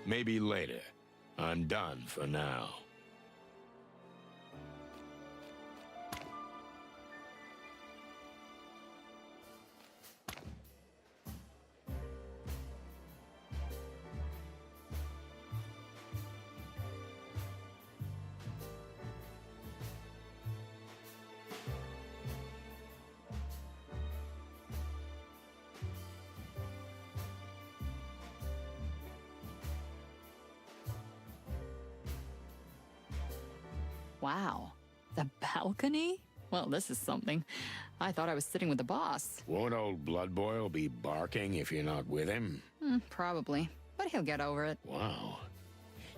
Maybe later. I'm done for now. Wow. The balcony? Well, this is something. I thought I was sitting with the boss. Won't old Bloodboil be barking if you're not with him? Probably. But he'll get over it. Wow.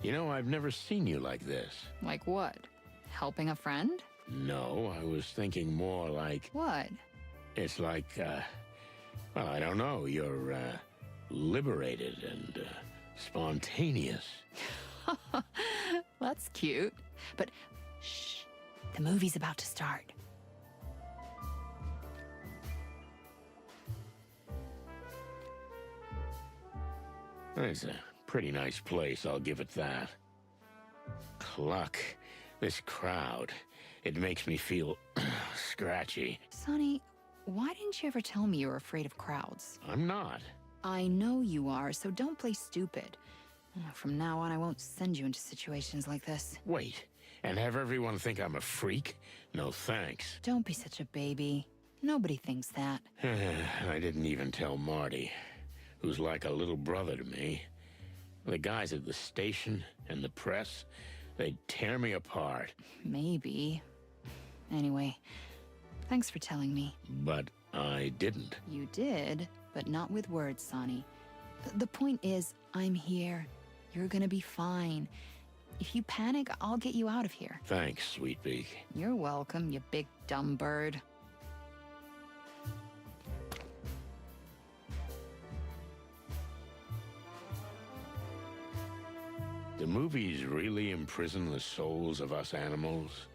You know, I've never seen you like this. Like what? Helping a friend? No, I was thinking more like... What? It's like, well, I don't know. You're, liberated and, spontaneous. That's cute. But, shh. The movie's about to start. It's a pretty nice place, I'll give it that. Cluck. This crowd. It makes me feel scratchy. Sonny, why didn't you ever tell me you were afraid of crowds? I'm not. I know you are, so don't play stupid. From now on, I won't send you into situations like this. Wait, and have everyone think I'm a freak? No thanks. Don't be such a baby. Nobody thinks that. I didn't even tell Marty, who's like a little brother to me. The guys at the station and the press, they'd tear me apart. Maybe. Anyway, thanks for telling me. But I didn't. You did, but not with words, Sonny. The point is, I'm here. You're gonna be fine. If you panic, I'll get you out of here. Thanks, Sweetbeak. You're welcome, you big dumb bird. Do movies really imprison the souls of us animals?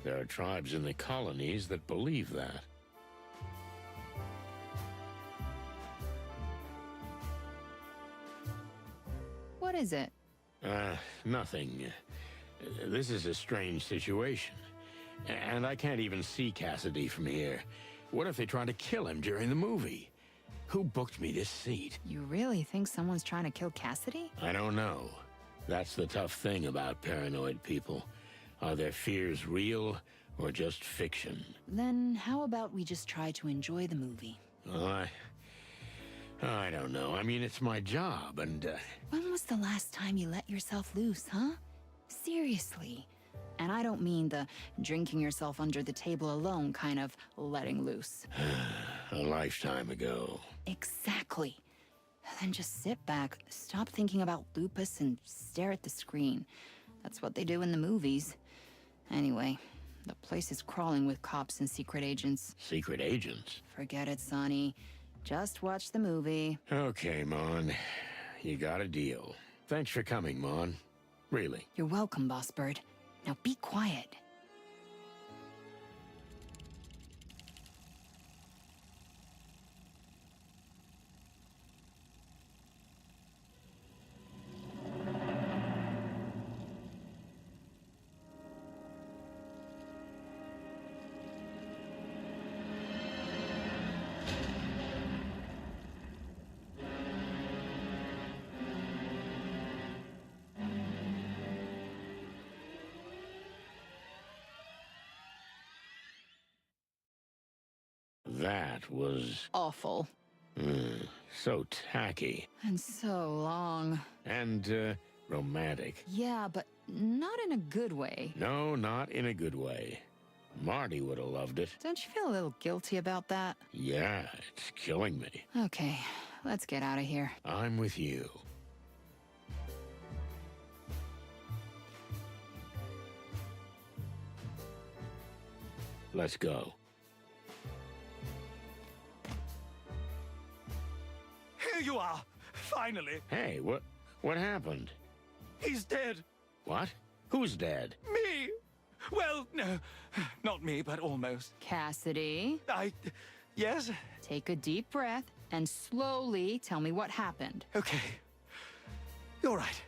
There are tribes in the colonies that believe that. What is it? Nothing. This is a strange situation. And I can't even see Cassidy from here. What if they try to kill him during the movie? Who booked me this seat? You really think someone's trying to kill Cassidy? I don't know. That's the tough thing about paranoid people. Are their fears real or just fiction? Then how about we just try to enjoy the movie? I don't know. I mean, it's my job, and, When was the last time you let yourself loose, huh? Seriously. And I don't mean the drinking yourself under the table alone kind of letting loose. a lifetime ago. Exactly. Then just sit back, stop thinking about lupus, and stare at the screen. That's what they do in the movies. Anyway, the place is crawling with cops and secret agents. Secret agents? Forget it, Sonny. Just watch the movie. Okay, Mon. You got a deal. Thanks for coming, Mon. Really. You're welcome, Boss Bird. Now be quiet. That was... Awful. so tacky. And so long. And, romantic. Yeah, but not in a good way. No, not in a good way. Marty would have loved it. Don't you feel a little guilty about that? Yeah, it's killing me. Okay, let's get out of here. I'm with you. Let's go. Here you are, finally. Hey, what happened? He's dead. What? Who's dead? Me. Well, no, not me, but almost. Cassidy, Yes? take a deep breath and slowly tell me what happened. Okay. You're right.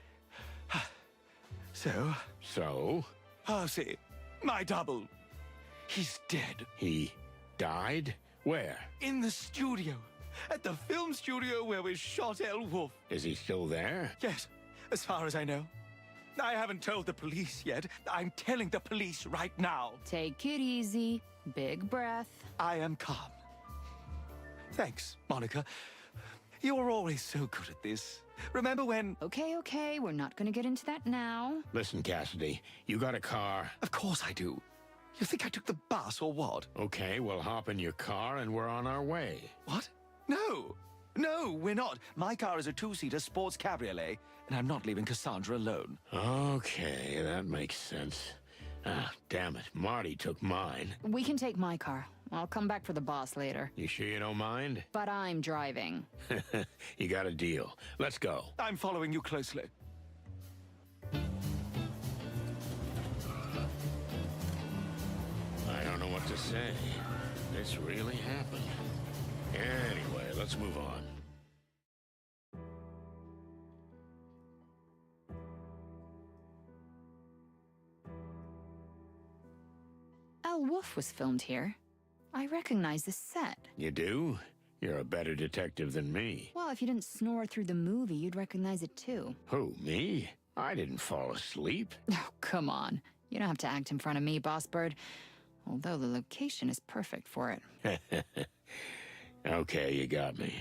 So? Percy, my double, he's dead. He died? Where? In the studio. At the film studio where we shot El Wolf. Is he still there? Yes, as far as I know. I haven't told the police yet. I'm telling the police right now. Take it easy. Big breath. I am calm. Thanks, Monica. You're always so good at this. Remember when... Okay, we're not gonna get into that now. Listen, Cassidy, you got a car? Of course I do. You think I took the bus or what? Okay, we'll hop in your car and we're on our way. What? No, we're not. My car is a two-seater sports cabriolet, and I'm not leaving Cassandra alone. Okay, that makes sense. Ah, damn it, Marty took mine. We can take my car. I'll come back for the boss later. You sure you don't mind? But I'm driving. You got a deal. Let's go. I'm following you closely. I don't know what to say. This really happened. Anyway, let's move on. El Wolf was filmed here. I recognize this set. You do? You're a better detective than me. Well, if you didn't snore through the movie, you'd recognize it too. Who, me? I didn't fall asleep. Oh, come on. You don't have to act in front of me, Boss Bird. Although the location is perfect for it. Okay, you got me.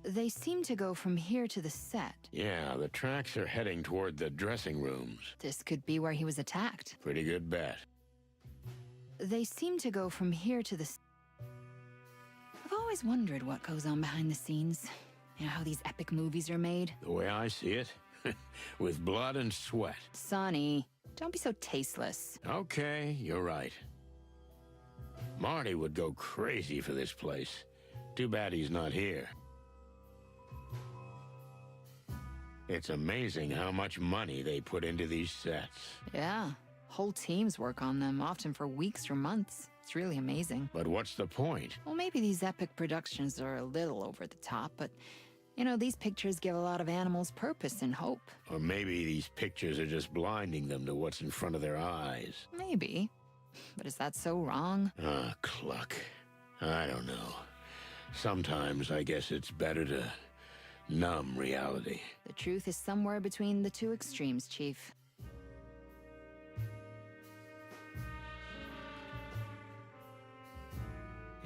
They seem to go from here to the set. Yeah, the tracks are heading toward the dressing rooms. This could be where he was attacked. Pretty good bet. They seem to go from here to the... I've always wondered what goes on behind the scenes. You know how these epic movies are made? The way I see it, with blood and sweat. Sonny, don't be so tasteless. Okay, you're right. Marty would go crazy for this place. Too bad he's not here. It's amazing how much money they put into these sets. Yeah, whole teams work on them, often for weeks or months. It's really amazing. But what's the point? Well, maybe these epic productions are a little over the top, but, you know, these pictures give a lot of animals purpose and hope. Or maybe these pictures are just blinding them to what's in front of their eyes. Maybe. But is that so wrong? Ah, Cluck. I don't know. Sometimes I guess it's better to numb reality. The truth is somewhere between the two extremes, Chief.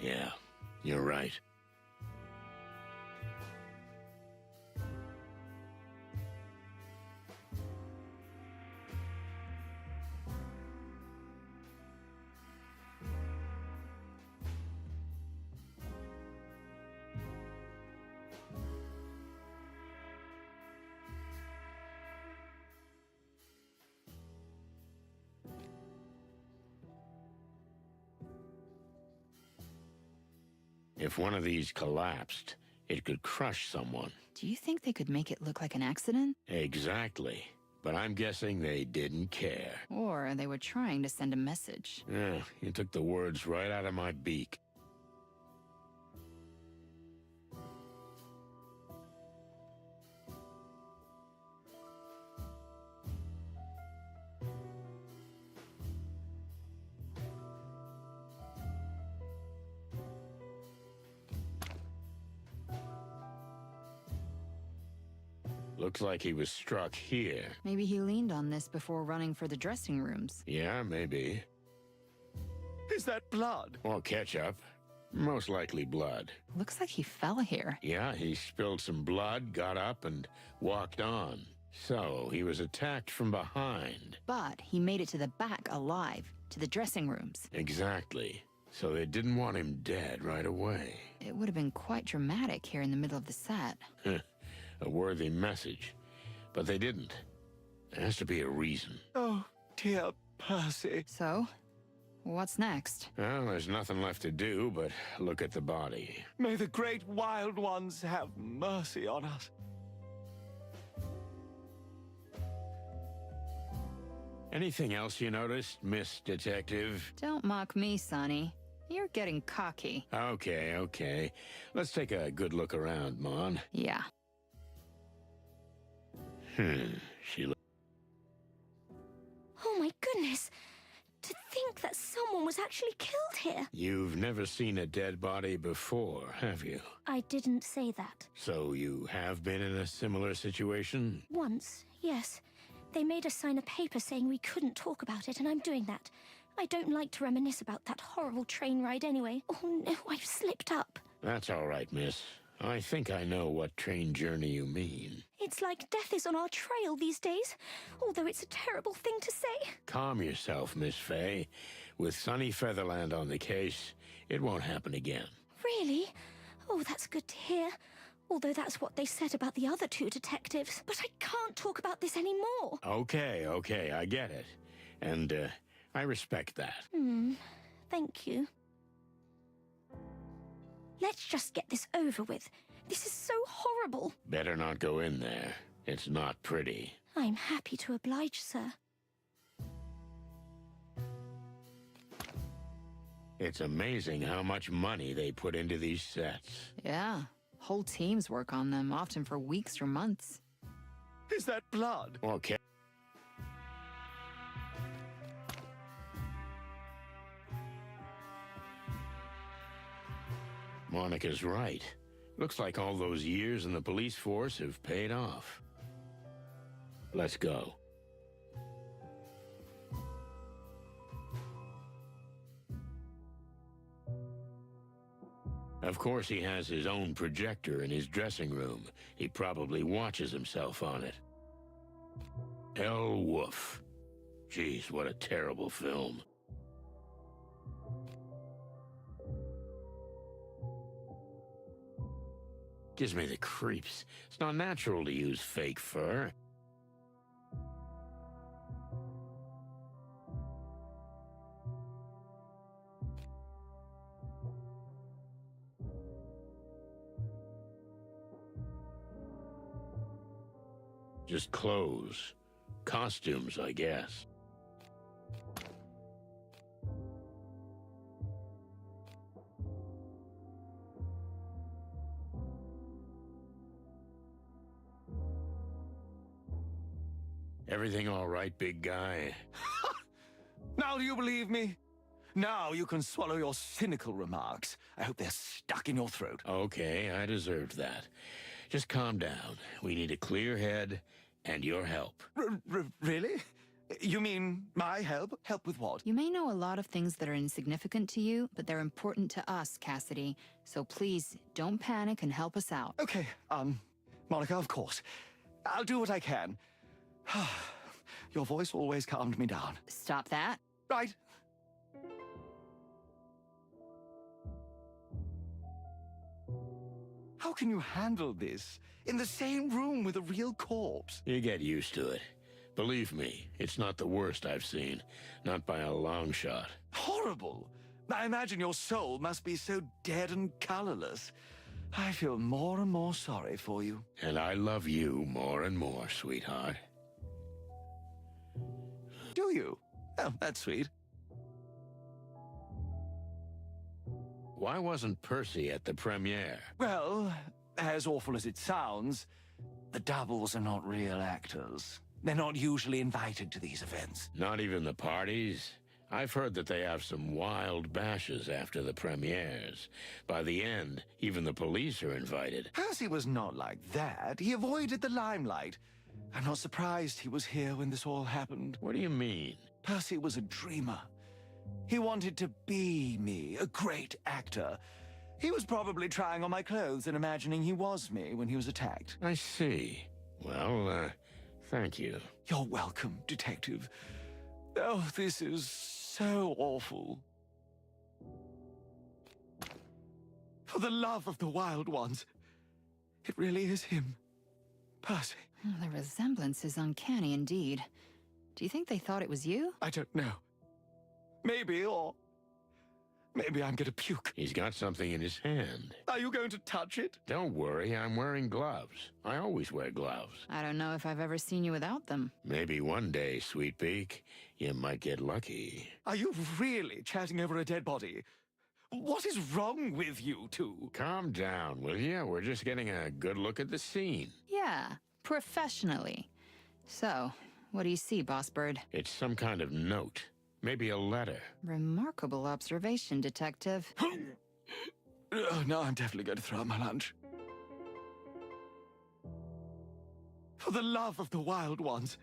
Yeah, you're right. If one of these collapsed, it could crush someone. Do you think they could make it look like an accident? Exactly. But I'm guessing they didn't care. Or they were trying to send a message. Yeah, you took the words right out of my beak. Looks like he was struck here. Maybe he leaned on this before running for the dressing rooms. Yeah, maybe. Is that blood? Or ketchup. Most likely blood. Looks like he fell here. Yeah, he spilled some blood, got up, and walked on. So, he was attacked from behind. But he made it to the back alive, to the dressing rooms. Exactly. So they didn't want him dead right away. It would have been quite dramatic here in the middle of the set. A worthy message. But they didn't. There has to be a reason. Oh, dear Percy. So, what's next? Well, there's nothing left to do but look at the body. May the great wild ones have mercy on us. Anything else you noticed, Miss Detective? Don't mock me, Sonny. You're getting cocky. Okay. Let's take a good look around, Mon. Yeah. She Oh my goodness! To think that someone was actually killed here. You've never seen a dead body before, have you? I didn't say that. So you have been in a similar situation? Once, yes. They made us sign a paper saying we couldn't talk about it, and I'm doing that. I don't like to reminisce about that horrible train ride anyway. Oh no, I've slipped up. That's all right, miss. I think I know what train journey you mean. It's like death is on our trail these days, although it's a terrible thing to say. Calm yourself, Miss Fay. With Sunny Featherland on the case, it won't happen again. Really? Oh, that's good to hear. Although that's what they said about the other two detectives. But I can't talk about this anymore. Okay, I get it. And, I respect that. Thank you. Let's just get this over with. This is so horrible. Better not go in there. It's not pretty. I'm happy to oblige, sir. It's amazing how much money they put into these sets. Yeah. Whole teams work on them, often for weeks or months. Is that blood? Okay. Monica's right. Looks like all those years in the police force have paid off. Let's go. Of course, he has his own projector in his dressing room. He probably watches himself on it. El Woof. Jeez, what a terrible film. Gives me the creeps. It's not natural to use fake fur. Just clothes. Costumes, I guess. Everything all right, big guy? Now do you believe me? Now you can swallow your cynical remarks. I hope they're stuck in your throat. Okay, I deserved that. Just calm down. We need a clear head and your help. Really? You mean my help? Help with what? You may know a lot of things that are insignificant to you, but they're important to us, Cassidy. So please, don't panic and help us out. Okay, Monica, of course. I'll do what I can. Your voice always calmed me down. Stop that. Right. How can you handle this? In the same room with a real corpse? You get used to it. Believe me, it's not the worst I've seen. Not by a long shot. Horrible. I imagine your soul must be so dead and colorless. I feel more and more sorry for you. And I love you more and more, sweetheart. Do you? Oh, that's sweet. Why wasn't Percy at the premiere? Well, as awful as it sounds, the doubles are not real actors. They're not usually invited to these events. Not even the parties? I've heard that they have some wild bashes after the premieres. By the end, even the police are invited. Percy was not like that. He avoided the limelight. I'm not surprised he was here when this all happened. What do you mean? Percy was a dreamer. He wanted to be me, a great actor. He was probably trying on my clothes and imagining he was me when he was attacked. I see. Well, thank you. You're welcome, Detective. Oh, this is so awful. For the love of the wild ones, it really is him. Percy. The resemblance is uncanny indeed. Do you think they thought it was you? I don't know. Maybe, or maybe I'm gonna puke. He's got something in his hand. Are you going to touch it? Don't worry, I'm wearing gloves. I always wear gloves. I don't know if I've ever seen you without them. Maybe one day, Sweet Beak, you might get lucky. Are you really chatting over a dead body? What is wrong with you two? Calm down, will you? We're just getting a good look at the scene. Yeah, professionally. So, what do you see, Boss Bird? It's some kind of note. Maybe a letter. Remarkable observation, Detective. Now I'm definitely going to throw out my lunch. For the love of the wild ones.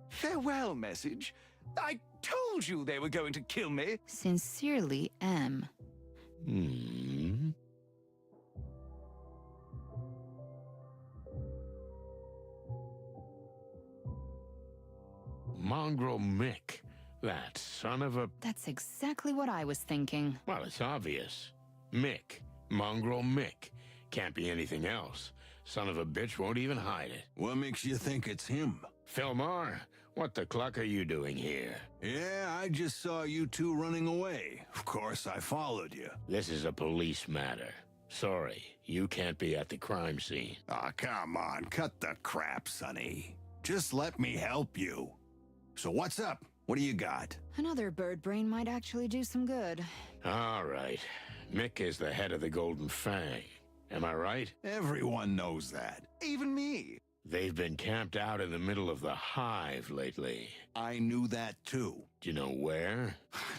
Farewell message. I told you they were going to kill me. Sincerely, M. Hmm. Mongrel Mick. That son of a... That's exactly what I was thinking. Well, it's obvious. Mick. Mongrel Mick. Can't be anything else. Son of a bitch won't even hide it. What makes you think it's him? Philmar, what the cluck are you doing here? Yeah, I just saw you two running away. Of course, I followed you. This is a police matter. Sorry, you can't be at the crime scene. Aw, come on, cut the crap, Sonny. Just let me help you. So what's up? What do you got? Another bird brain might actually do some good. All right. Mick is the head of the Golden Fang. Am I right? Everyone knows that. Even me. They've been camped out in the middle of the Hive lately. I knew that too. Do you know where?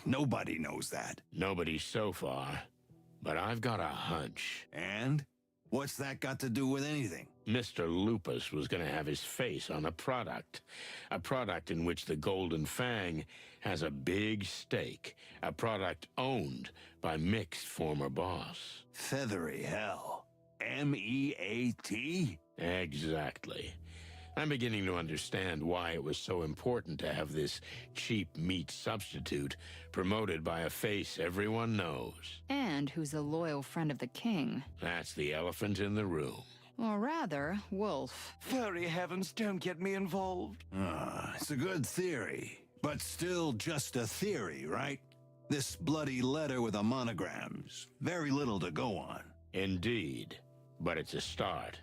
Nobody knows that. Nobody so far. But I've got a hunch. And? What's that got to do with anything? Mr. Lupus was going to have his face on a product in which the Golden Fang has a big stake, a product owned by Mick's former boss. Feathery hell. M-E-A-T? Exactly. I'm beginning to understand why it was so important to have this cheap meat substitute promoted by a face everyone knows. And who's a loyal friend of the king. That's the elephant in the room. Or rather, Wolf. Furry heavens, don't get me involved. It's a good theory, but still just a theory, right? This bloody letter with the monograms. Very little to go on. Indeed. But it's a start.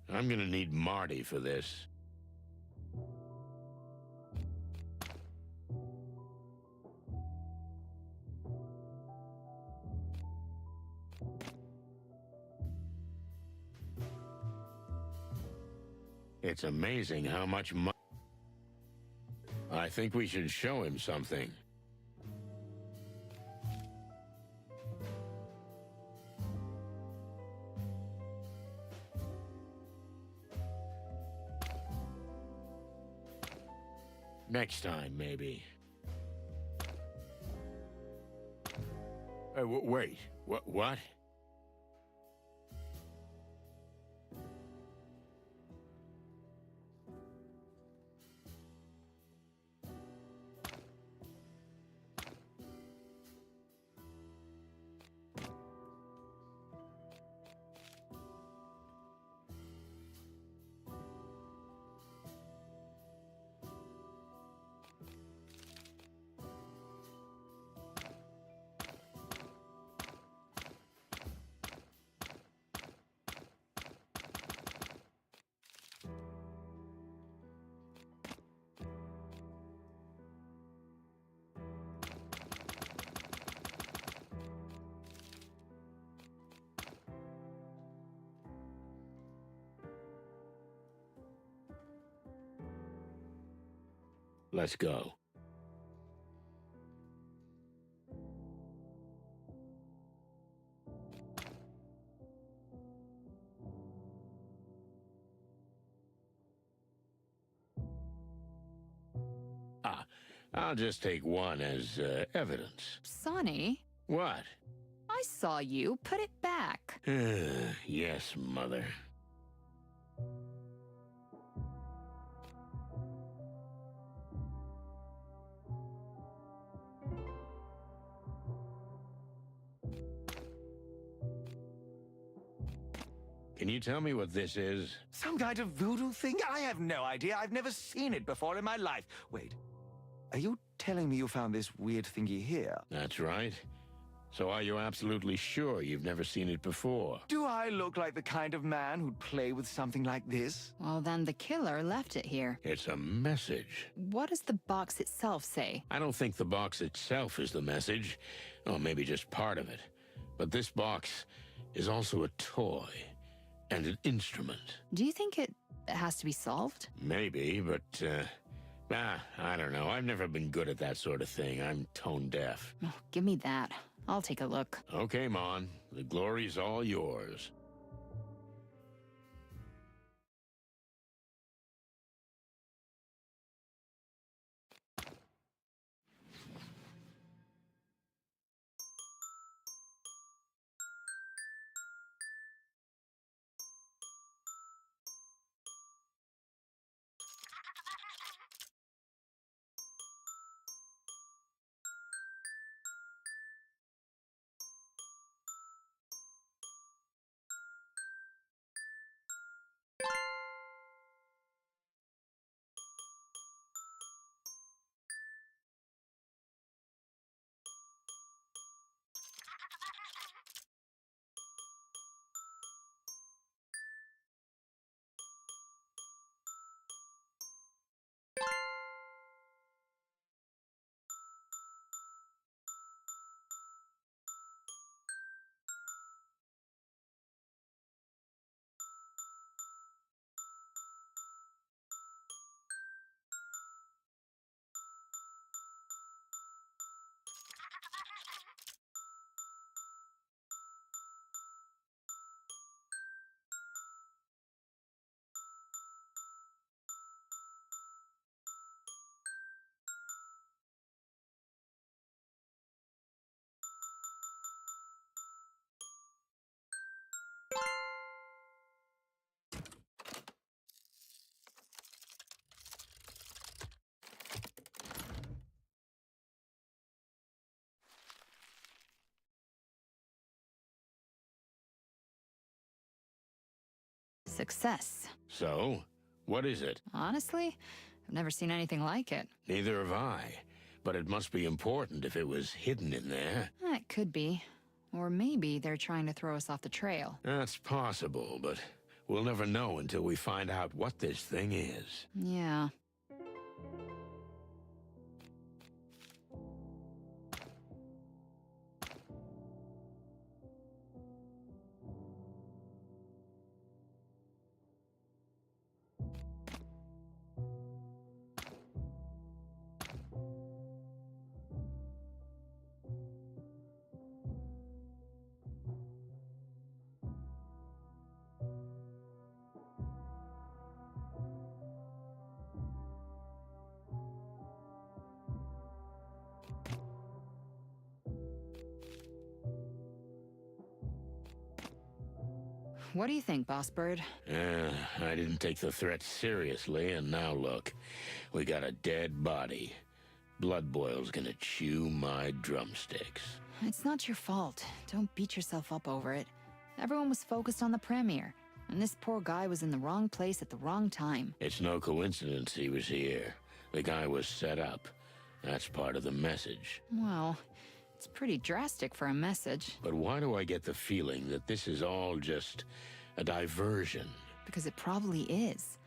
I'm gonna need Marty for this. It's amazing how much money... I think we should show him something. Next time, maybe. Wait. What? Let's go. I'll just take one as evidence. Sonny, What? I saw you. Put it back. Yes, Mother. Can you tell me what this is? Some kind of voodoo thing? I have no idea. I've never seen it before in my life. Wait, are you telling me you found this weird thingy here? That's right. So are you absolutely sure you've never seen it before? Do I look like the kind of man who'd play with something like this? Well, then the killer left it here. It's a message. What does the box itself say? I don't think the box itself is the message. Or maybe just part of it. But this box is also a toy. And an instrument. Do you think it has to be solved? Maybe, but, I don't know. I've never been good at that sort of thing. I'm tone deaf. Oh, give me that. I'll take a look. Okay, Mon. The glory's all yours. Success. So, what is it? Honestly, I've never seen anything like it. Neither have I. But it must be important if it was hidden in there. It could be. Or maybe they're trying to throw us off the trail. That's possible, but we'll never know until we find out what this thing is. Yeah. What do you think, Boss Bird? I didn't take the threat seriously, and now look. We got a dead body. Blood Boil's gonna chew my drumsticks. It's not your fault. Don't beat yourself up over it. Everyone was focused on the premiere, and this poor guy was in the wrong place at the wrong time. It's no coincidence he was here. The guy was set up. That's part of the message. Well, it's pretty drastic for a message. But why do I get the feeling that this is all just a diversion? Because it probably is.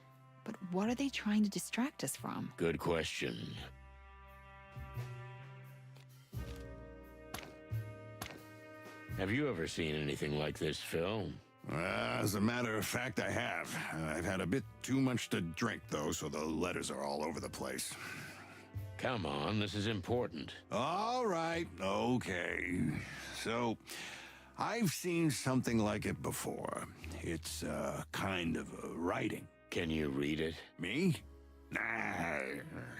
But what are they trying to distract us from? Good question. Have you ever seen anything like this, Phil? As a matter of fact, I have. I've had a bit too much to drink, though, so the letters are all over the place. Come on, this is important. All right, okay. So, I've seen something like it before. It's kind of a writing. Can you read it? Me? Nah,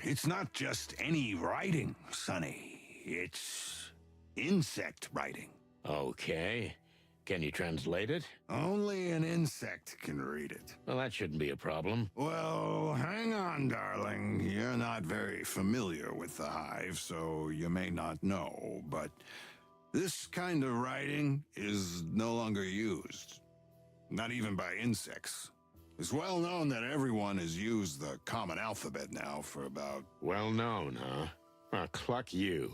it's not just any writing, Sonny. It's insect writing. Okay. Can you translate it? Only an insect can read it. Well, that shouldn't be a problem. Well, hang on, darling. You're not very familiar with the Hive, so you may not know, but this kind of writing is no longer used. not even by insects. It's well known that everyone has used the common alphabet now for about... Well known, huh? Well, cluck you.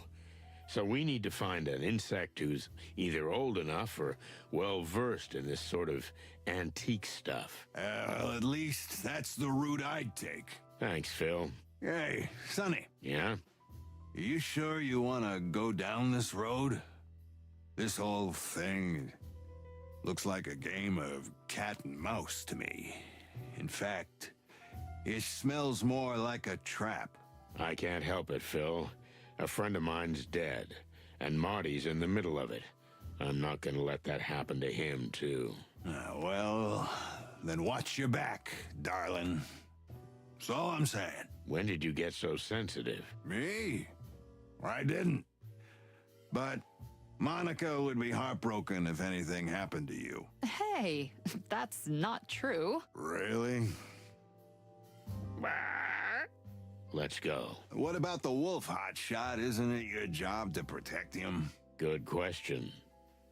So we need to find an insect who's either old enough or well-versed in this sort of antique stuff. Well, at least that's the route I'd take. Thanks, Phil. Hey, Sonny, Yeah? are you sure you want to go down this road? This whole thing looks like a game of cat and mouse to me. In fact, it smells more like a trap. I can't help it, Phil. A friend of mine's dead, and Marty's in the middle of it. I'm not gonna let that happen to him, too. Well, then watch your back, darling. That's all I'm saying. When did you get so sensitive? Me? I didn't. But Monica would be heartbroken if anything happened to you. Hey, that's not true. Really? Let's go. What about the wolf, hotshot? Isn't it your job to protect him? Good question.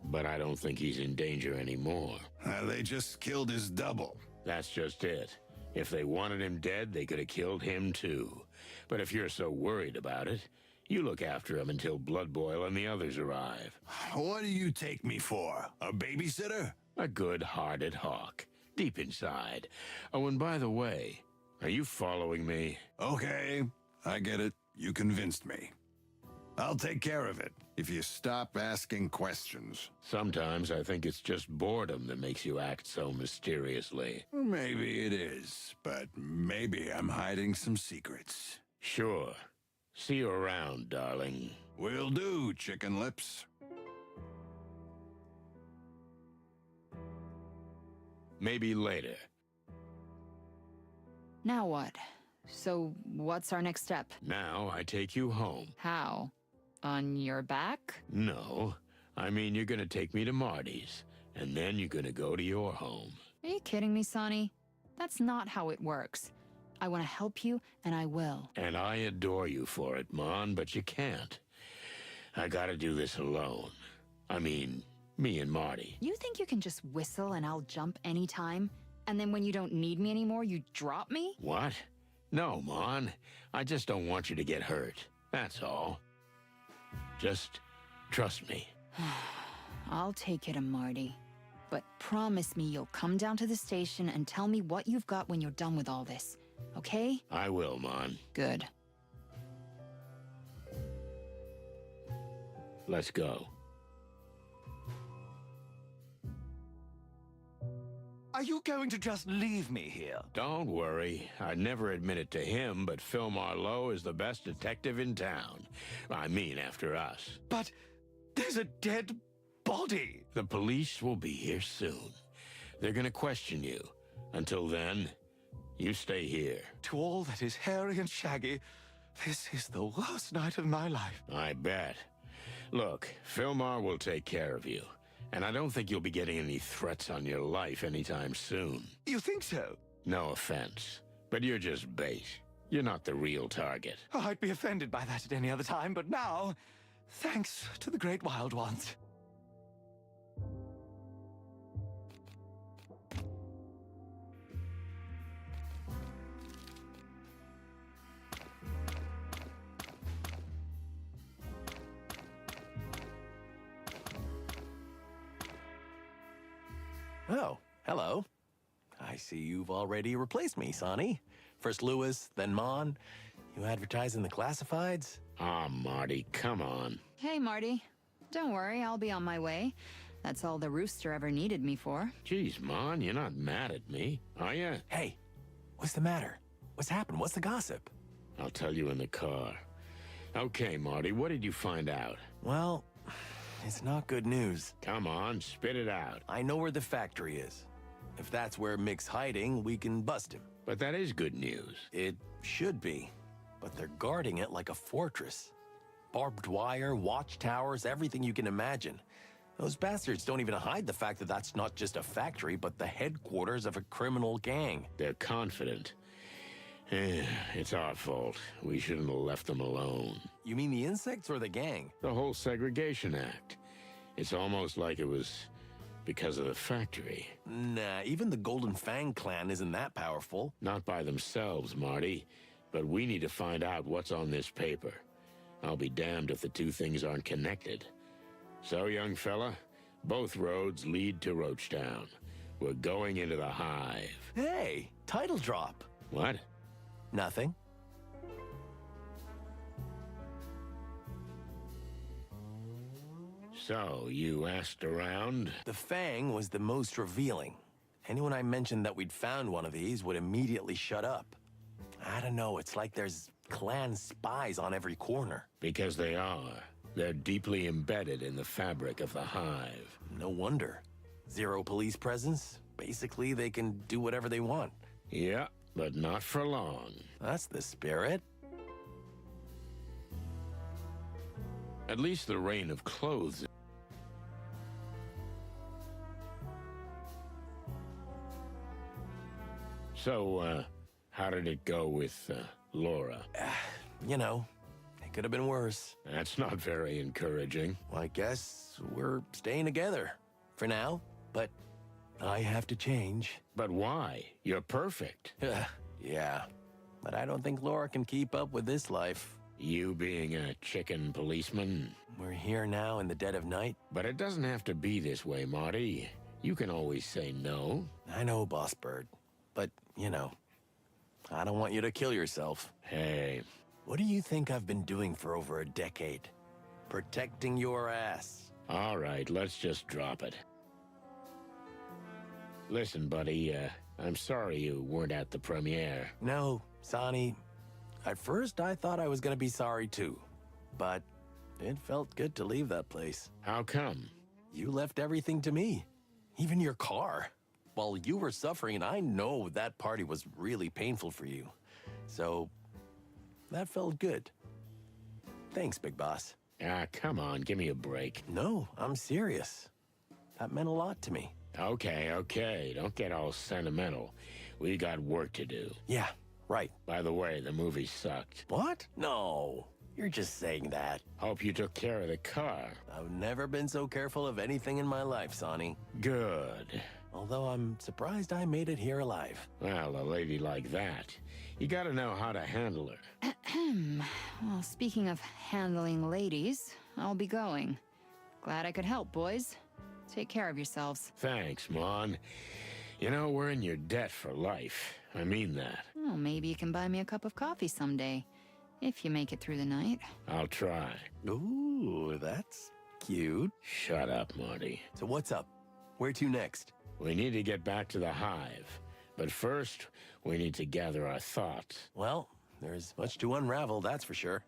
But I don't think he's in danger anymore. They just killed his double. That's just it. If they wanted him dead, they could have killed him too. But if you're so worried about it, you look after him until Blood Boil and the others arrive. What do you take me for? A babysitter? A good-hearted hawk, deep inside. Oh, and by the way, are you following me? Okay, I get it. You convinced me. I'll take care of it if you stop asking questions. Sometimes I think it's just boredom that makes you act so mysteriously. Maybe it is, but maybe I'm hiding some secrets. Sure. See you around, darling. Will do, chicken lips. Maybe later. Now what? So, what's our next step? Now I take you home. How? On your back? No, I mean you're gonna take me to Marty's, and then you're gonna go to your home. Are you kidding me, Sonny? That's not how it works. I want to help you, and I will. And I adore you for it, Mon, but you can't. I gotta do this alone. I mean, me and Marty. You think you can just whistle and I'll jump anytime? And then when you don't need me anymore, you drop me? What? No, Mon. I just don't want you to get hurt. That's all. Just trust me. I'll take you to Marty. But promise me you'll come down to the station and tell me what you've got when you're done with all this. Okay? I will, Mon. Good. Let's go. Are you going to just leave me here? Don't worry. I'd never admit it to him, but Phil Marlowe is the best detective in town. I mean, after us. But there's a dead body. The police will be here soon. They're gonna question you. Until then, you stay here. To all that is hairy and shaggy, this is the worst night of my life. I bet. Look, Philmar will take care of you. And I don't think you'll be getting any threats on your life anytime soon. You think so? No offense, but you're just bait. You're not the real target. Oh, I'd be offended by that at any other time, but now, thanks to the Great Wild Ones. Oh, hello. I see you've already replaced me, Sonny. First Lewis, then Mon. You advertise in the classifieds? Ah, Marty, come on. Hey, Marty. Don't worry, I'll be on my way. That's all the rooster ever needed me for. Geez, Mon, you're not mad at me, are you? Hey, what's the matter? What's happened? What's the gossip? I'll tell you in the car. Okay, Marty, what did you find out? Well, it's not good news. Come on, spit it out. I know where the factory is. If that's where Mick's hiding, we can bust him. But that is good news. It should be, but they're guarding it like a fortress. Barbed wire, watchtowers, everything you can imagine. Those bastards don't even hide the fact that that's not just a factory, but the headquarters of a criminal gang. They're confident. It's our fault. We shouldn't have left them alone. You mean the insects or the gang? The whole segregation act. It's almost like it was because of the factory. Nah, even the Golden Fang clan isn't that powerful. Not by themselves, Marty. But we need to find out what's on this paper. I'll be damned if the two things aren't connected. So, young fella, both roads lead to Roachtown. We're going into the Hive. Hey, title drop. What? Nothing. So, you asked around? The Fang was the most revealing. Anyone I mentioned that we'd found one of these would immediately shut up. I don't know, it's like there's clan spies on every corner. Because they are. They're deeply embedded in the fabric of the Hive. No wonder. Zero police presence. Basically, they can do whatever they want. Yeah, but not for long. That's the spirit. At least the reign of clothes. So, how did it go with, Laura? You know, it could have been worse. That's not very encouraging. Well, I guess we're staying together. For now. But I have to change. But why? You're perfect. Yeah. But I don't think Laura can keep up with this life. You being a chicken policeman. We're here now in the dead of night. But it doesn't have to be this way, Marty. You can always say no. I know, Boss Bird. But, you know, I don't want you to kill yourself. Hey, What do you think I've been doing for over a decade? Protecting your ass. all right, let's just drop it. Listen, buddy, I'm sorry you weren't at the premiere. No, Sonny. At first, I thought I was gonna be sorry too. But it felt good to leave that place. How come? You left everything to me. Even your car. While you were suffering, and I know that party was really painful for you. So, that felt good. Thanks, Big Boss. Ah, come on, give me a break. No, I'm serious. That meant a lot to me. Okay, don't get all sentimental. We got work to do. Yeah, right. By the way, the movie sucked. What? No, you're just saying that. Hope you took care of the car. I've never been so careful of anything in my life, Sonny. Good. Although I'm surprised I made it here alive. Well, a lady like that, you gotta know how to handle her. Well, speaking of handling ladies, I'll be going. Glad I could help, boys. Take care of yourselves. Thanks, Mon. You know, we're in your debt for life. I mean that. Well, maybe you can buy me a cup of coffee someday. If you make it through the night. I'll try. Ooh, that's cute. Shut up, Marty. So what's up? Where to next? We need to get back to the Hive. But first, we need to gather our thoughts. Well, there's much to unravel, that's for sure.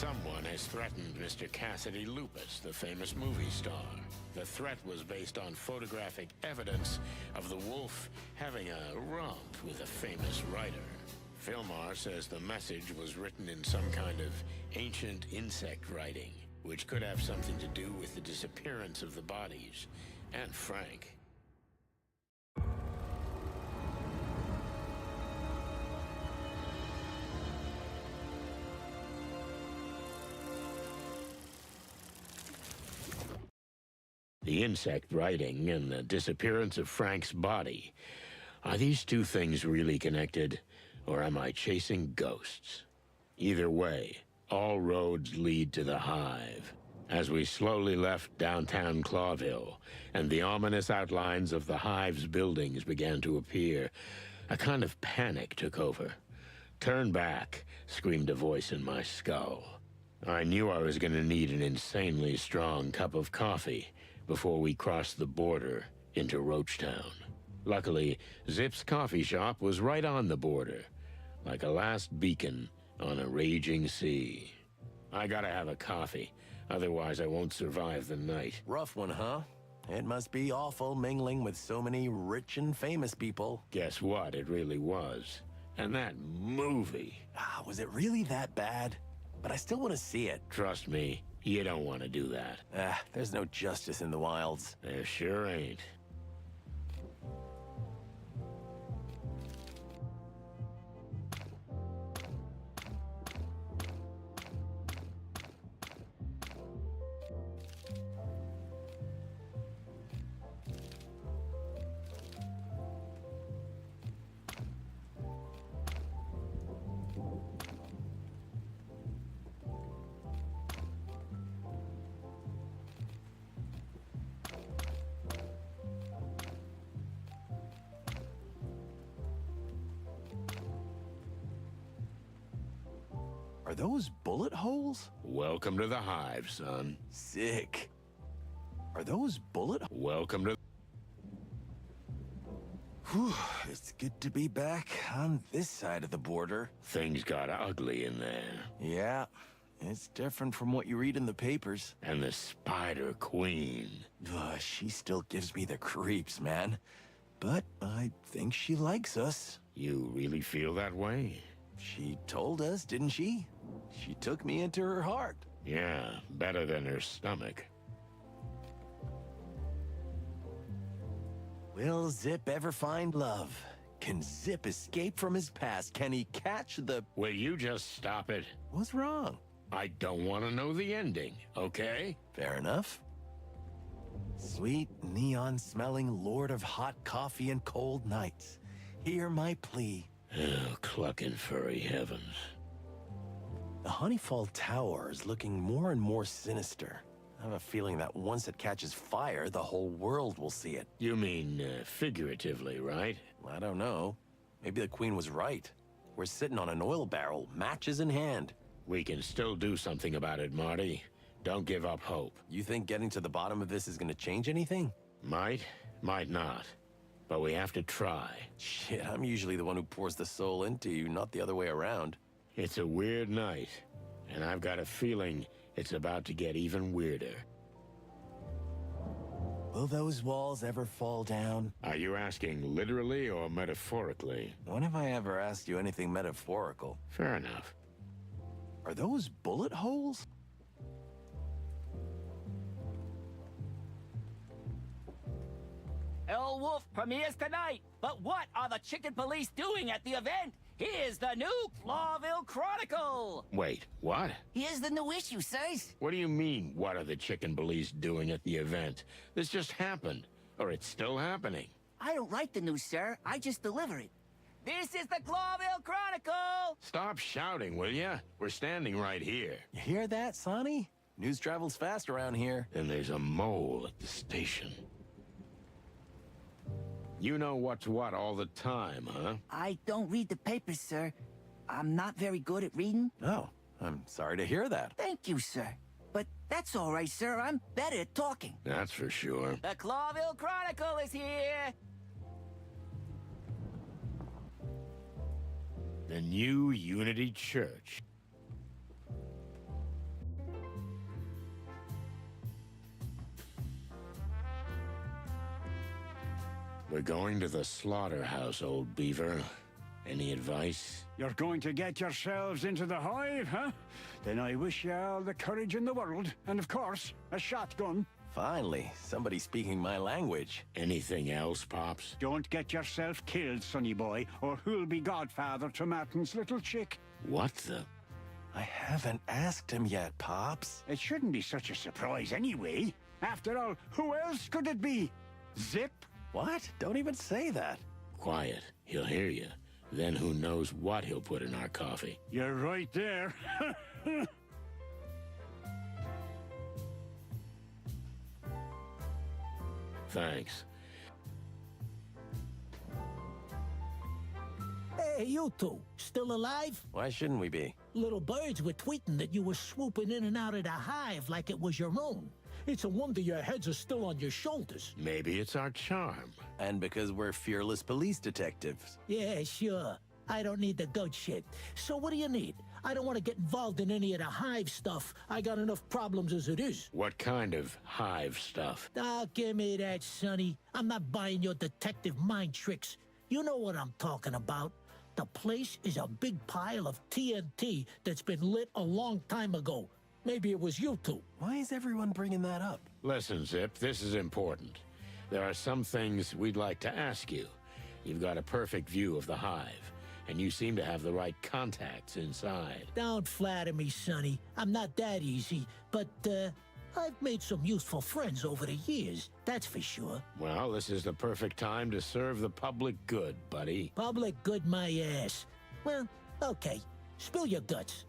Someone has threatened Mr. Cassidy Lupus, the famous movie star. The threat was based on photographic evidence of the wolf having a romp with a famous writer. Filmar says the message was written in some kind of ancient insect writing, which could have something to do with the disappearance of the bodies and Frank. The insect writing and the disappearance of Frank's body. Are these two things really connected, or am I chasing ghosts? Either way, all roads lead to the Hive. As we slowly left downtown Clawville, and the ominous outlines of the Hive's buildings began to appear, a kind of panic took over. "Turn back," screamed a voice in my skull. I knew I was going to need an insanely strong cup of coffee before we crossed the border into Roachtown. Luckily, Zip's coffee shop was right on the border, like a last beacon on a raging sea. I gotta have a coffee, otherwise I won't survive the night. Rough one, huh? It must be awful mingling with so many rich and famous people. Guess what? It really was. And that movie. Was it really that bad? But I still want to see it. Trust me, you don't want to do that. There's no justice in the wilds. There sure ain't. Are those bullet holes? Welcome to the Hive, son. Sick. Are those bullet? Welcome to... Whew, it's good to be back on this side of the border. Things got ugly in there. Yeah, it's different from what you read in the papers. And the Spider Queen. She still gives me the creeps, man. But I think she likes us. You really feel that way? She told us, didn't she? She took me into her heart. Yeah, better than her stomach. Will Zip ever find love? Can Zip escape from his past? Can he catch the... Will you just stop it? What's wrong? I don't want to know the ending, okay? Fair enough. Sweet, neon-smelling lord of hot coffee and cold nights, hear my plea. Oh, clucking furry heavens. The Honeyfall Tower is looking more and more sinister. I have a feeling that once it catches fire, the whole world will see it. You mean, figuratively, right? I don't know. Maybe the Queen was right. We're sitting on an oil barrel, matches in hand. We can still do something about it, Marty. Don't give up hope. You think getting to the bottom of this is gonna change anything? Might not. But we have to try. Shit, I'm usually the one who pours the soul into you, not the other way around. It's a weird night, and I've got a feeling it's about to get even weirder. Will those walls ever fall down? Are you asking literally or metaphorically? When have I ever asked you anything metaphorical? Fair enough. Are those bullet holes? El Wolf premieres tonight, but what are the Chicken Police doing at the event? Here's the new Clawville Chronicle! Wait, what? Here's the new issue, sirs. What do you mean, what are the Chicken Police doing at the event? This just happened, or it's still happening. I don't write the news, sir. I just deliver it. This is the Clawville Chronicle! Stop shouting, will ya? We're standing right here. You hear that, Sonny? News travels fast around here. And there's a mole at the station. You know what's what all the time, huh? I don't read the papers, sir. I'm not very good at reading. Oh, I'm sorry to hear that. Thank you, sir. But that's all right, sir. I'm better at talking. That's for sure. The Clawville Chronicle is here! The new Unity Church. We're going to the slaughterhouse, old beaver. Any advice? You're going to get yourselves into the hive, huh? Then I wish you all the courage in the world, and of course, a shotgun. Finally, somebody speaking my language. Anything else, Pops? Don't get yourself killed, sonny boy, or who'll be godfather to Martin's little chick? What the? I haven't asked him yet, Pops. It shouldn't be such a surprise anyway. After all, who else could it be? Zip? What? Don't even say that. Quiet. He'll hear you. Then who knows what he'll put in our coffee. You're right there. Thanks. Hey, you two, still alive? Why shouldn't we be? Little birds were tweeting that you were swooping in and out of the hive like it was your own. It's a wonder your heads are still on your shoulders. Maybe it's our charm. And because we're fearless police detectives. Yeah, sure. I don't need the goat shit. So what do you need? I don't want to get involved in any of the hive stuff. I got enough problems as it is. What kind of hive stuff? Oh, give me that, Sonny. I'm not buying your detective mind tricks. You know what I'm talking about. The place is a big pile of TNT that's been lit a long time ago. Maybe it was you two. Why is everyone bringing that up? Listen, Zip, this is important. There are some things we'd like to ask you. You've got a perfect view of the hive, and you seem to have the right contacts inside. Don't flatter me, Sonny. I'm not that easy, but, I've made some useful friends over the years, that's for sure. Well, this is the perfect time to serve the public good, buddy. Public good my ass. Well, okay. Spill your guts.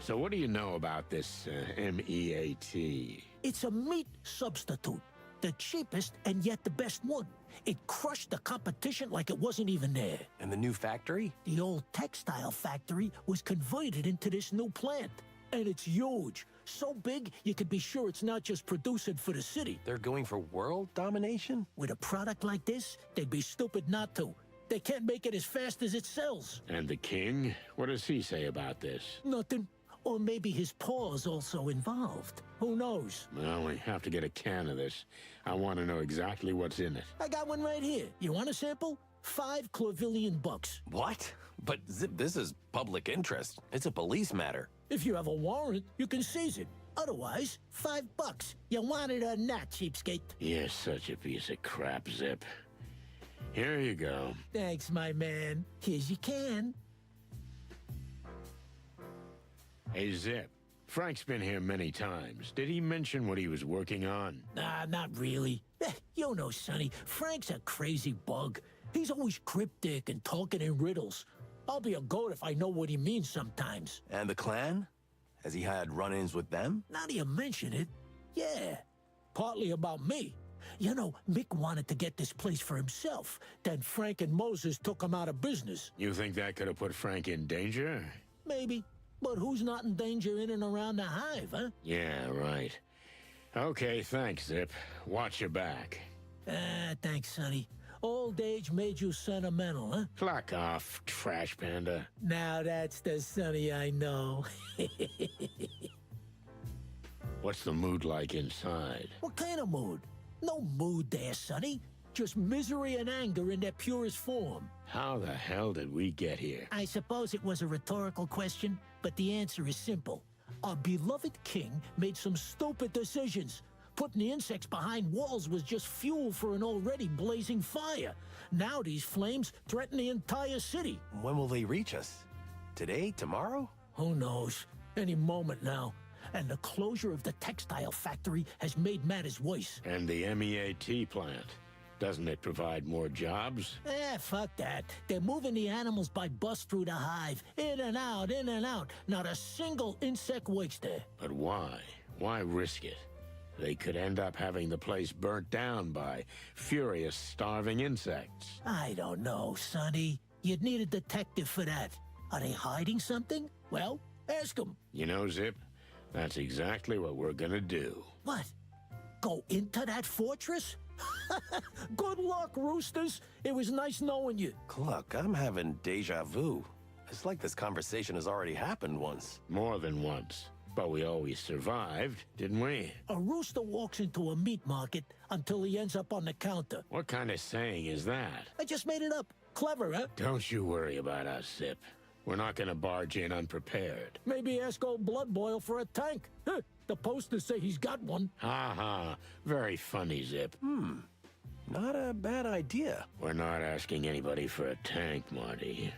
So what do you know about this MEAT? It's a meat substitute. The cheapest and yet the best one. It crushed the competition like it wasn't even there. And the new factory? The old textile factory was converted into this new plant. And it's huge. So big, you could be sure it's not just producing for the city. They're going for world domination? With a product like this, they'd be stupid not to. They can't make it as fast as it sells. And the king? What does he say about this? Nothing. Or maybe his paw's also involved. Who knows? Well, we have to get a can of this. I want to know exactly what's in it. I got one right here. You want a sample? $5 Clovillion bucks. What? But Zip, this is public interest. It's a police matter. If you have a warrant, you can seize it. Otherwise, $5. You want it or not, cheapskate? You're such a piece of crap, Zip. Here you go. Thanks, my man. Here's your can. Hey, Zip. Frank's been here many times. Did he mention what he was working on? Nah, not really. You know, Sonny, Frank's a crazy bug. He's always cryptic and talking in riddles. I'll be a goat if I know what he means sometimes. And the clan? Has he had run-ins with them? Now that you mention it, yeah. Partly about me. You know, Mick wanted to get this place for himself. Then Frank and Moses took him out of business. You think that could have put Frank in danger? Maybe. But who's not in danger in and around the hive, huh? Yeah, right. Okay, thanks, Zip. Watch your back. Thanks, Sonny. Old age made you sentimental, huh? Clock off, trash panda. Now that's the Sonny I know. What's the mood like inside? What kind of mood? No mood there, Sonny. Just misery and anger in their purest form. How the hell did we get here? I suppose it was a rhetorical question, but the answer is simple. Our beloved king made some stupid decisions. Putting the insects behind walls was just fuel for an already blazing fire. Now these flames threaten the entire city. When will they reach us? Today? Tomorrow? Who knows? Any moment now. And the closure of the textile factory has made matters worse. And the MEAT plant. Doesn't it provide more jobs? Fuck that. They're moving the animals by bus through the hive. In and out, in and out. Not a single insect waits there. But why? Why risk it? They could end up having the place burnt down by furious, starving insects. I don't know, Sonny. You'd need a detective for that. Are they hiding something? Well, ask them. You know, Zip, that's exactly what we're gonna do. What? Go into that fortress? Good luck, Roosters. It was nice knowing you. Cluck, I'm having deja vu. It's like this conversation has already happened once. More than once. But we always survived, didn't we? A rooster walks into a meat market until he ends up on the counter. What kind of saying is that? I just made it up. Clever, huh? Don't you worry about us, Zip. We're not gonna barge in unprepared. Maybe ask old Blood Boil for a tank. Huh, the posters say he's got one. Ha ha. Very funny, Zip. Not a bad idea. We're not asking anybody for a tank, Marty.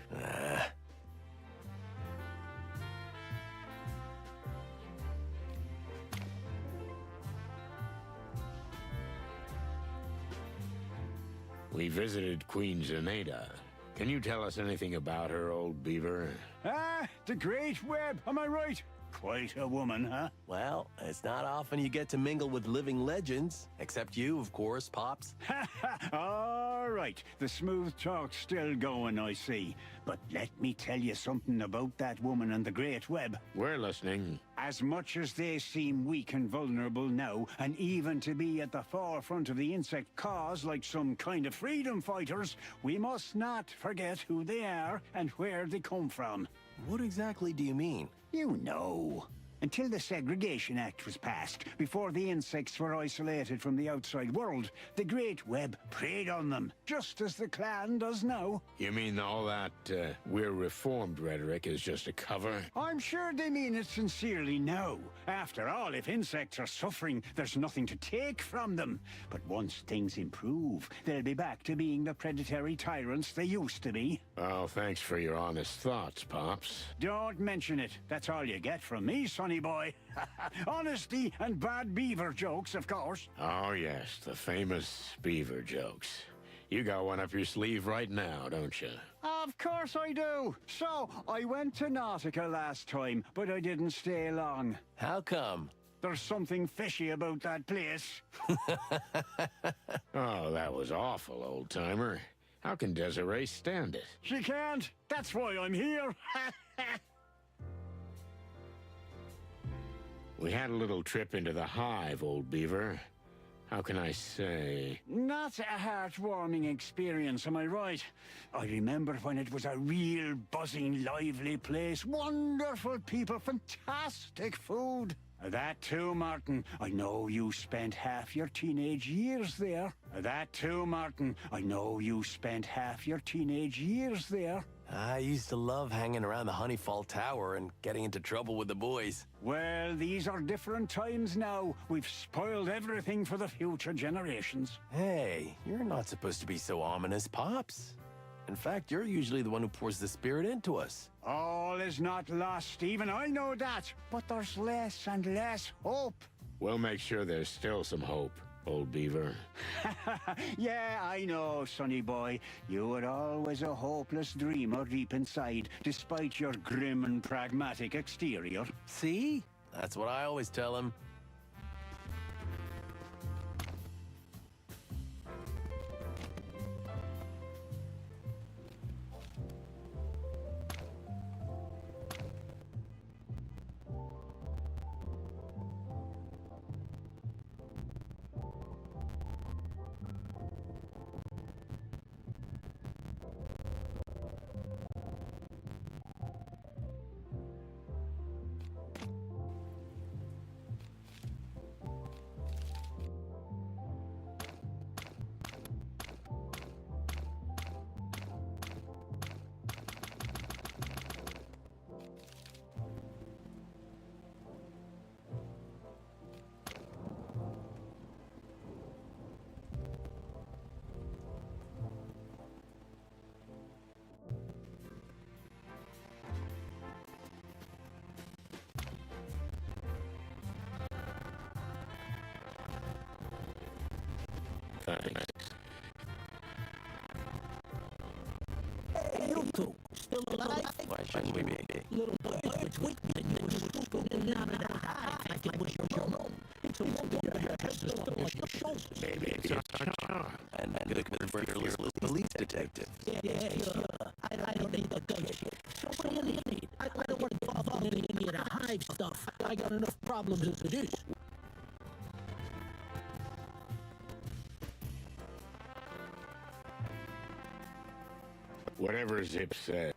We visited Queen Zenaida. Can you tell us anything about her, old beaver? Ah, the Great Web, am I right? Quite a woman, huh? Well, it's not often you get to mingle with living legends. Except you, of course, Pops. All right, the smooth talk's still going, I see. But let me tell you something about that woman and the Great Web. We're listening. As much as they seem weak and vulnerable now, and even to be at the forefront of the insect cause like some kind of freedom fighters, we must not forget who they are and where they come from. What exactly do you mean? You know. Until the Segregation Act was passed, before the insects were isolated from the outside world, the Great Web preyed on them, just as the clan does now. You mean all that, we're reformed rhetoric is just a cover? I'm sure they mean it sincerely now. After all, if insects are suffering, there's nothing to take from them. But once things improve, they'll be back to being the predatory tyrants they used to be. Well, thanks for your honest thoughts, Pops. Don't mention it. That's all you get from me, sonny boy. Honesty and bad beaver jokes, of course. Oh, yes, the famous beaver jokes. You got one up your sleeve right now, don't you? Of course I do. So, I went to Nautica last time, but I didn't stay long. How come? There's something fishy about that place. Oh, that was awful, old-timer. How can Desiree stand it? She can't. That's why I'm here. We had a little trip into the Hive, old beaver. How can I say? Not a heartwarming experience, am I right? I remember when it was a real buzzing, lively place. Wonderful people, fantastic food. That too, Martin. I know you spent half your teenage years there. That too, Martin. I know you spent half your teenage years there. I used to love hanging around the Honeyfall Tower and getting into trouble with the boys. Well, these are different times now. We've spoiled everything for the future generations. Hey, you're not supposed to be so ominous, Pops. In fact, you're usually the one who pours the spirit into us. All is not lost, even I know that. But there's less and less hope. We'll make sure there's still some hope, old beaver. Yeah, I know, sonny boy. You were always a hopeless dreamer deep inside, despite your grim and pragmatic exterior. See? That's what I always tell him. Thanks. You two, still alive? Why shouldn't we be? Little boy was waiting and you were swooping in and out of that hive like it was your own. It's a wonder your head still on your shoulders. Maybe it's our charm. And good for your little police detective. Yeah, sure. I don't need the gun shit. So what do you need? I don't want to get involved in any of the hive stuff. I got enough problems as it is. Whatever Zip said.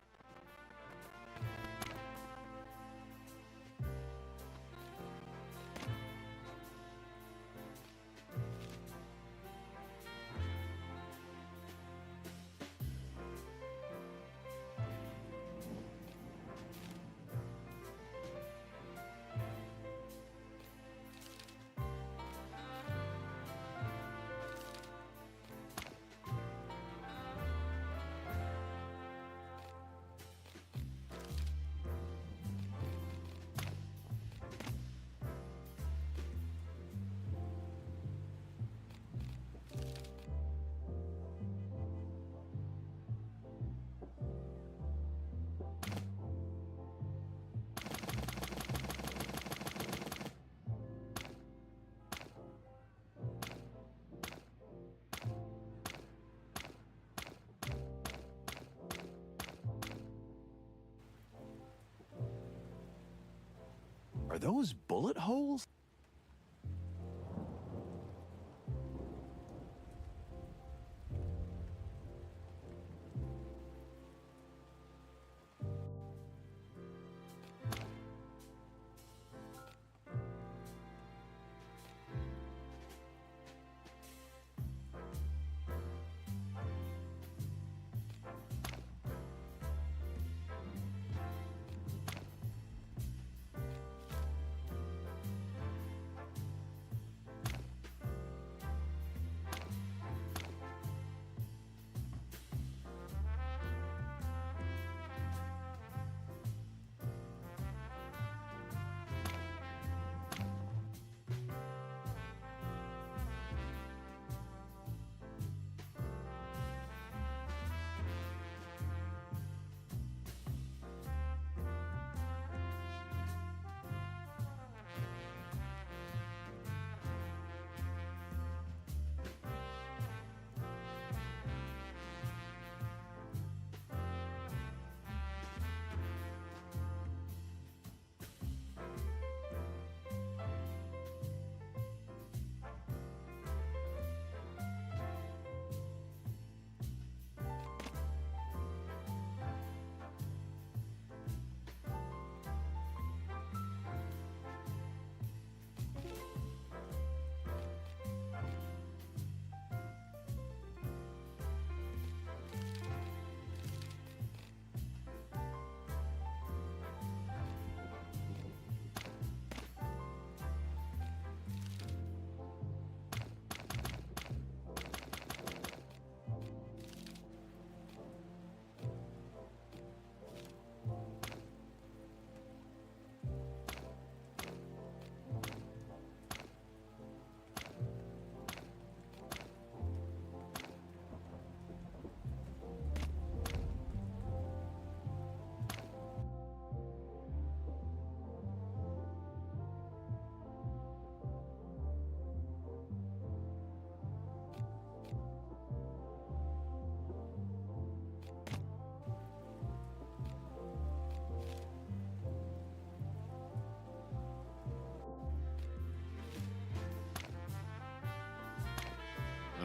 Are those bullet holes?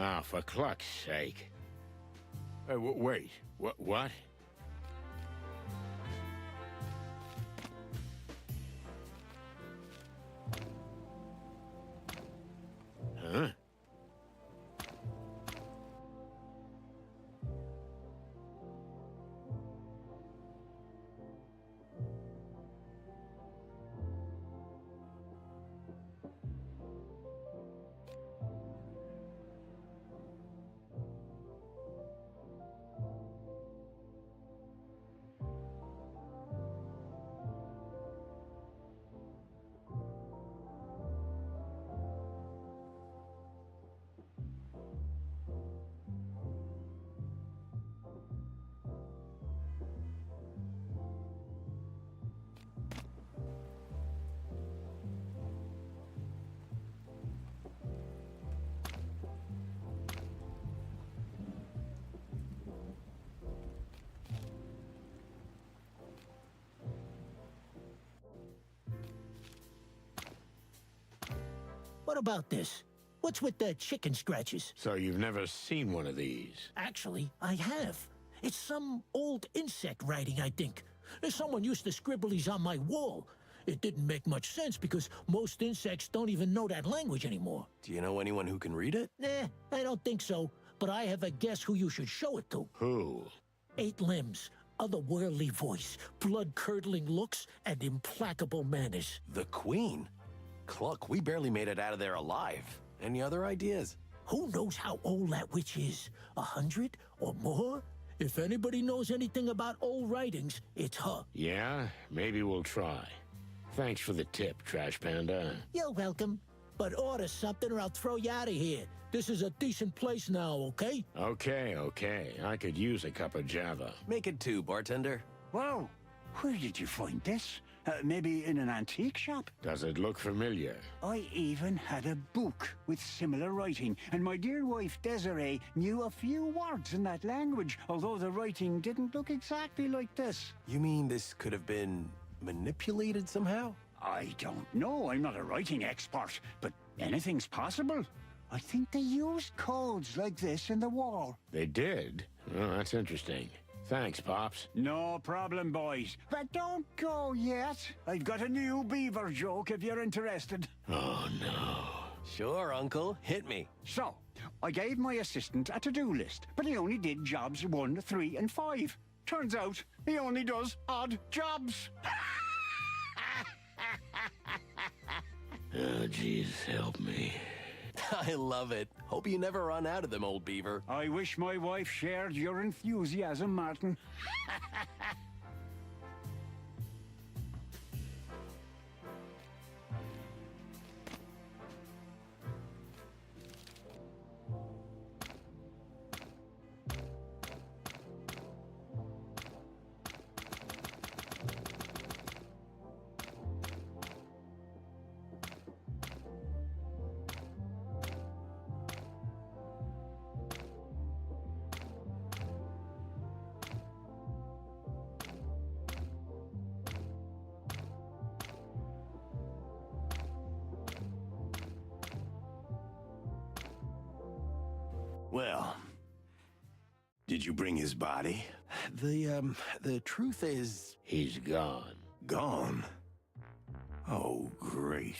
Ah, for cluck's sake. Wait, what? Huh? What about this? What's with the chicken scratches? So you've never seen one of these? Actually, I have. It's some old insect writing, I think. Someone used to scribble these on my wall. It didn't make much sense because most insects don't even know that language anymore. Do you know anyone who can read it? Nah, I don't think so. But I have a guess who you should show it to. Who? 8 limbs, otherworldly voice, blood-curdling looks, and implacable manners. The Queen? Cluck, we barely made it out of there alive. Any other ideas? Who knows how old that witch is? 100 or more? If anybody knows anything about old writings, it's her. Yeah, maybe we'll try. Thanks for the tip, Trash Panda. You're welcome. But order something or I'll throw you out of here. This is a decent place now, okay? Okay. I could use a cup of Java. Make it 2, bartender. Wow, where did you find this? Maybe in an antique shop? Does it look familiar? I even had a book with similar writing, and my dear wife Desiree knew a few words in that language, although the writing didn't look exactly like this. You mean this could have been manipulated somehow? I don't know. I'm not a writing expert, but anything's possible. I think they used codes like this in the war. They did? Oh, that's interesting. Thanks, Pops. No problem, boys. But don't go yet. I've got a new beaver joke if you're interested. Oh, no. Sure, Uncle. Hit me. So, I gave my assistant a to-do list, but he only did jobs 1, 3, and 5. Turns out, he only does odd jobs. Oh, Jesus, help me. I love it. Hope you never run out of them, old beaver. I wish my wife shared your enthusiasm, Martin. Well, did you bring his body? The truth is... He's gone. Gone? Oh, great.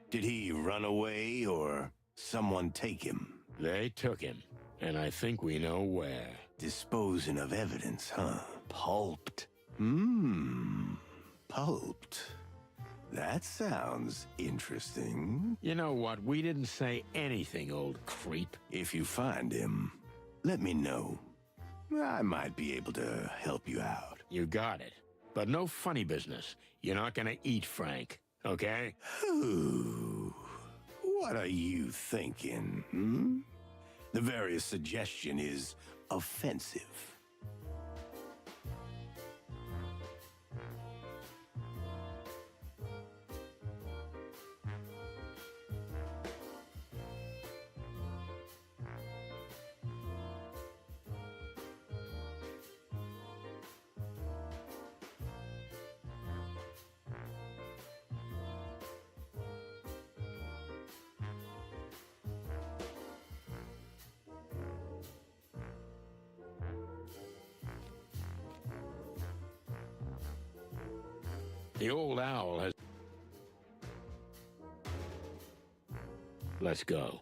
Did he run away or someone take him? They took him, and I think we know where. Disposing of evidence, huh? Pulped. Pulped. That sounds interesting. You know what? We didn't say anything, old creep. If you find him, let me know. I might be able to help you out. You got it. But no funny business. You're not gonna eat Frank, okay? Ooh, what are you thinking, hmm? The very suggestion is offensive. The old owl has... Let's go.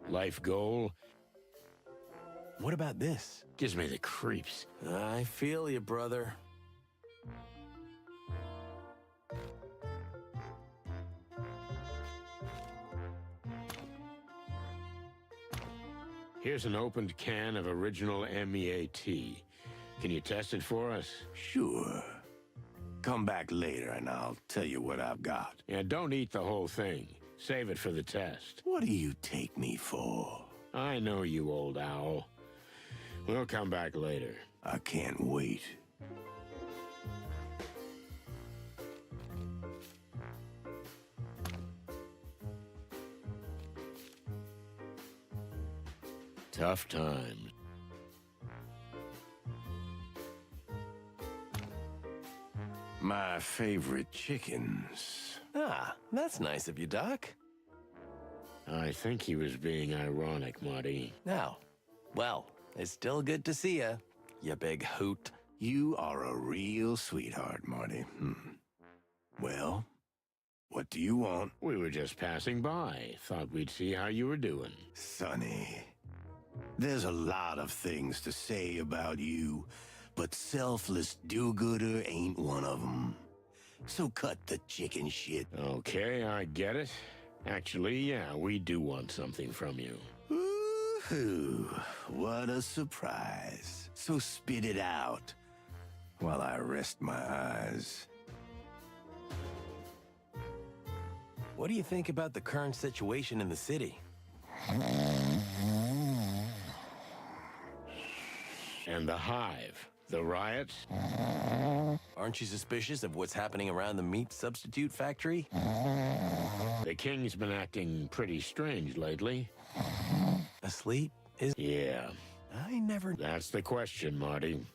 Life goal? What about this? Gives me the creeps. I feel you, brother. Here's an opened can of original MEAT. Can you test it for us? Sure. Come back later and I'll tell you what I've got. Yeah, don't eat the whole thing. Save it for the test. What do you take me for? I know you, old owl. We'll come back later. I can't wait. Tough times. My favorite chickens. Ah, that's nice of you, Doc. I think he was being ironic, Marty. Now, well, it's still good to see you big hoot. You are a real sweetheart, Marty. Well, what do you want? We were just passing by. Thought we'd see how you were doing. Sonny, there's a lot of things to say about you, but selfless do-gooder ain't one of them. So cut the chicken shit. Okay, I get it. Actually, yeah, we do want something from you. Ooh, what a surprise. So spit it out while I rest my eyes. What do you think about the current situation in the city? And the Hive. The riots? Aren't you suspicious of what's happening around the meat substitute factory? The king's been acting pretty strange lately. Asleep? Is... Yeah, I never... that's the question, Marty.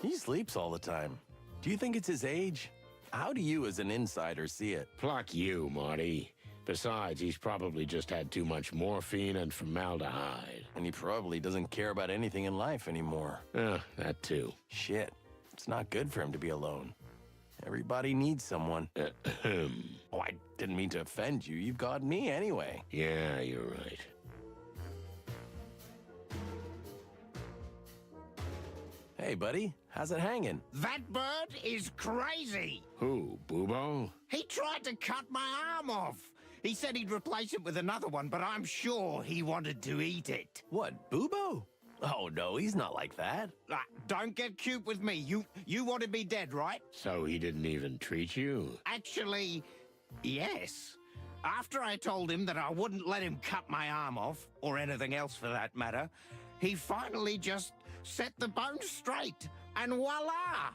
He sleeps all the time. Do you think it's his age? How do you, as an insider, see it? Pluck you, Marty. Besides, he's probably just had too much morphine and formaldehyde. And he probably doesn't care about anything in life anymore. That too. Shit. It's not good for him to be alone. Everybody needs someone. Oh, I didn't mean to offend you. You've got me anyway. Yeah, you're right. Hey, buddy. How's it hanging? That bird is crazy. Who, Bubo? He tried to cut my arm off. He said he'd replace it with another one, but I'm sure he wanted to eat it. What, Bubo? Oh, no, he's not like that. Don't get cute with me. You wanted me dead, right? So he didn't even treat you? Actually, yes. After I told him that I wouldn't let him cut my arm off, or anything else for that matter, he finally just set the bone straight, and voila!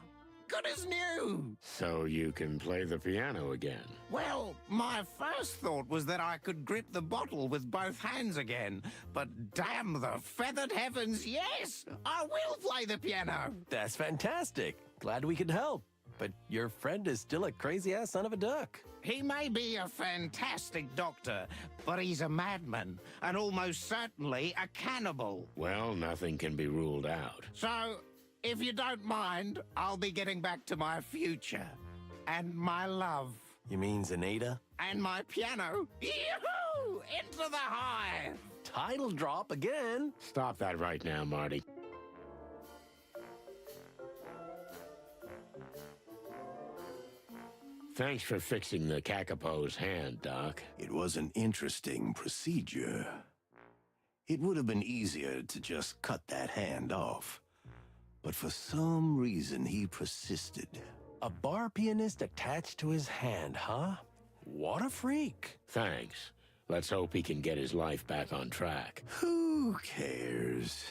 Good as new! So you can play the piano again? Well, my first thought was that I could grip the bottle with both hands again, but damn the feathered heavens, yes! I will play the piano! That's fantastic. Glad we could help. But your friend is still a crazy-ass son of a duck. He may be a fantastic doctor, but he's a madman, and almost certainly a cannibal. Well, nothing can be ruled out. So, if you don't mind, I'll be getting back to my future. And my love. You mean Zenaida? And my piano. Yoo-hoo! Into the hive! Title drop again. Stop that right now, Marty. Thanks for fixing the Kakapo's hand, Doc. It was an interesting procedure. It would have been easier to just cut that hand off. But for some reason, he persisted. A bar pianist attached to his hand, huh? What a freak. Thanks. Let's hope he can get his life back on track. Who cares?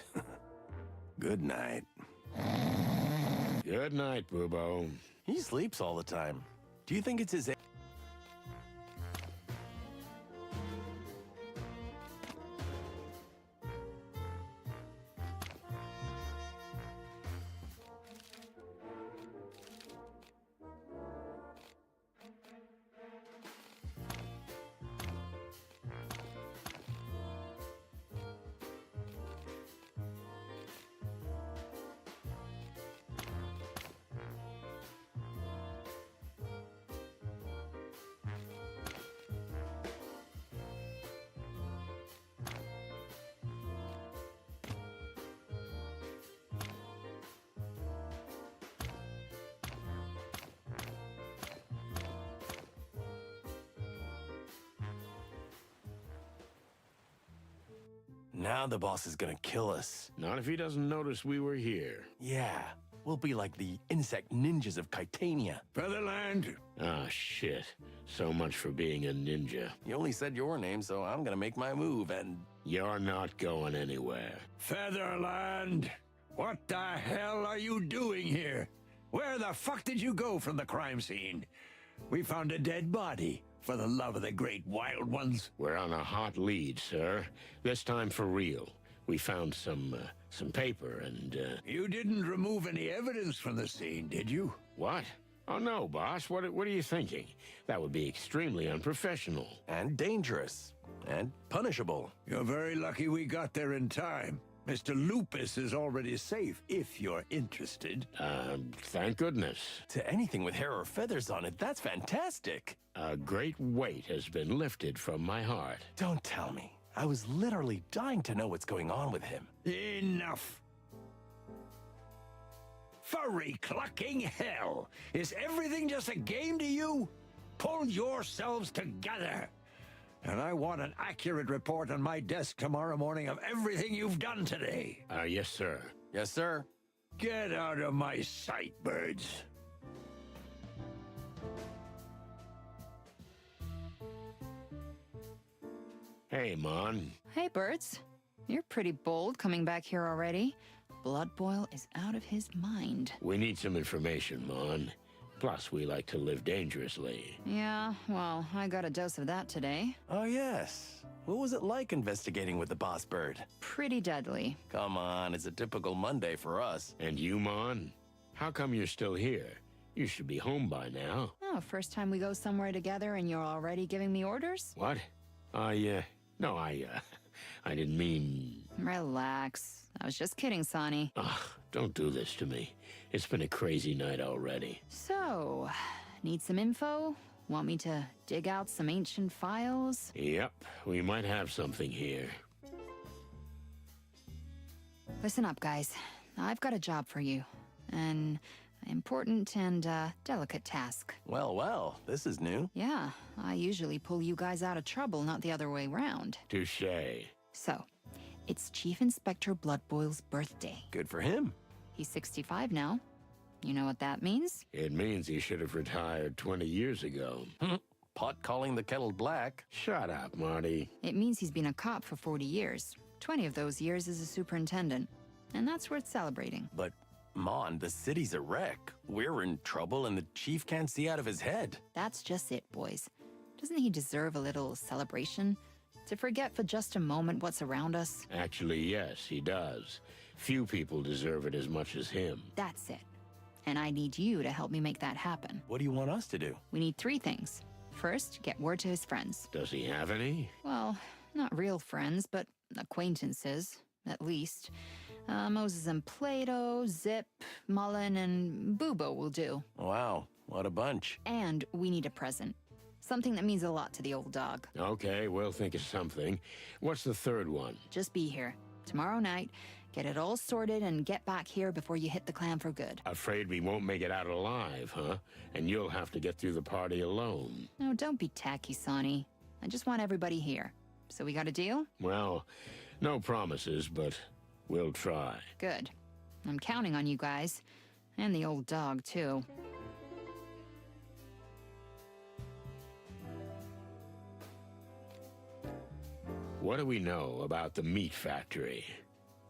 Good night. Good night, Bubo. He sleeps all the time. Do you think it's his... Now the boss is gonna kill us. Not if he doesn't notice we were here. Yeah, we'll be like the insect ninjas of Titania. Featherland? Ah, shit. So much for being a ninja. You only said your name, so I'm gonna make my move, and... You're not going anywhere. Featherland? What the hell are you doing here? Where the fuck did you go from the crime scene? We found a dead body. For the love of the great wild ones. We're on a hot lead, sir. This time for real. We found some paper and, You didn't remove any evidence from the scene, did you? What? Oh, no, boss. What are you thinking? That would be extremely unprofessional. And dangerous. And punishable. You're very lucky we got there in time. Mr. Lupus is already safe, if you're interested. Thank goodness. To anything with hair or feathers on it, that's fantastic. A great weight has been lifted from my heart. Don't tell me. I was literally dying to know what's going on with him. Enough. Furry clucking hell! Is everything just a game to you? Pull yourselves together. And I want an accurate report on my desk tomorrow morning of everything you've done today. Yes, sir. Yes, sir. Get out of my sight, birds. Hey, Mon. Hey, Birds. You're pretty bold coming back here already. blood boil is out of his mind. We need some information, Mon. Plus, we like to live dangerously. Yeah, well, I got a dose of that today. Oh, yes. What was it like investigating with the boss bird? Pretty deadly. Come on, it's a typical Monday for us. And you, Mon? How come you're still here? You should be home by now. Oh, first time we go somewhere together and you're already giving me orders? What? No, I didn't mean... Relax. I was just kidding, Sonny. Ugh, don't do this to me. It's been a crazy night already. So, need some info? Want me to dig out some ancient files? Yep, we might have something here. Listen up, guys. I've got a job for you. An important and delicate task. Well, this is new. Yeah, I usually pull you guys out of trouble, not the other way round. Touché. So, it's Chief Inspector Bloodboil's birthday. Good for him. He's 65 now. You know what that means? It means he should have retired 20 years ago. Pot calling the kettle black. Shut up, Marty. It means he's been a cop for 40 years. 20 of those years as a superintendent. And that's worth celebrating. But, Mon, the city's a wreck. We're in trouble and the chief can't see out of his head. That's just it, boys. Doesn't he deserve a little celebration? To forget for just a moment what's around us? Actually, yes, he does. Few people deserve it as much as him. That's it. And I need you to help me make that happen. What do you want us to do? We need 3 things. First, get word to his friends. Does he have any? Well, not real friends, but acquaintances, at least. Moses and Plato, Zip, Mullen, and Bubo will do. Wow, what a bunch. And we need a present. Something that means a lot to the old dog. Okay, we'll think of something. What's the third one? Just be here. Tomorrow night, get it all sorted and get back here before you hit the clan for good. Afraid we won't make it out alive, huh? And you'll have to get through the party alone. No, don't be tacky, Sonny. I just want everybody here. So we got a deal? Well, no promises, but we'll try. Good. I'm counting on you guys. And the old dog, too. What do we know about the meat factory?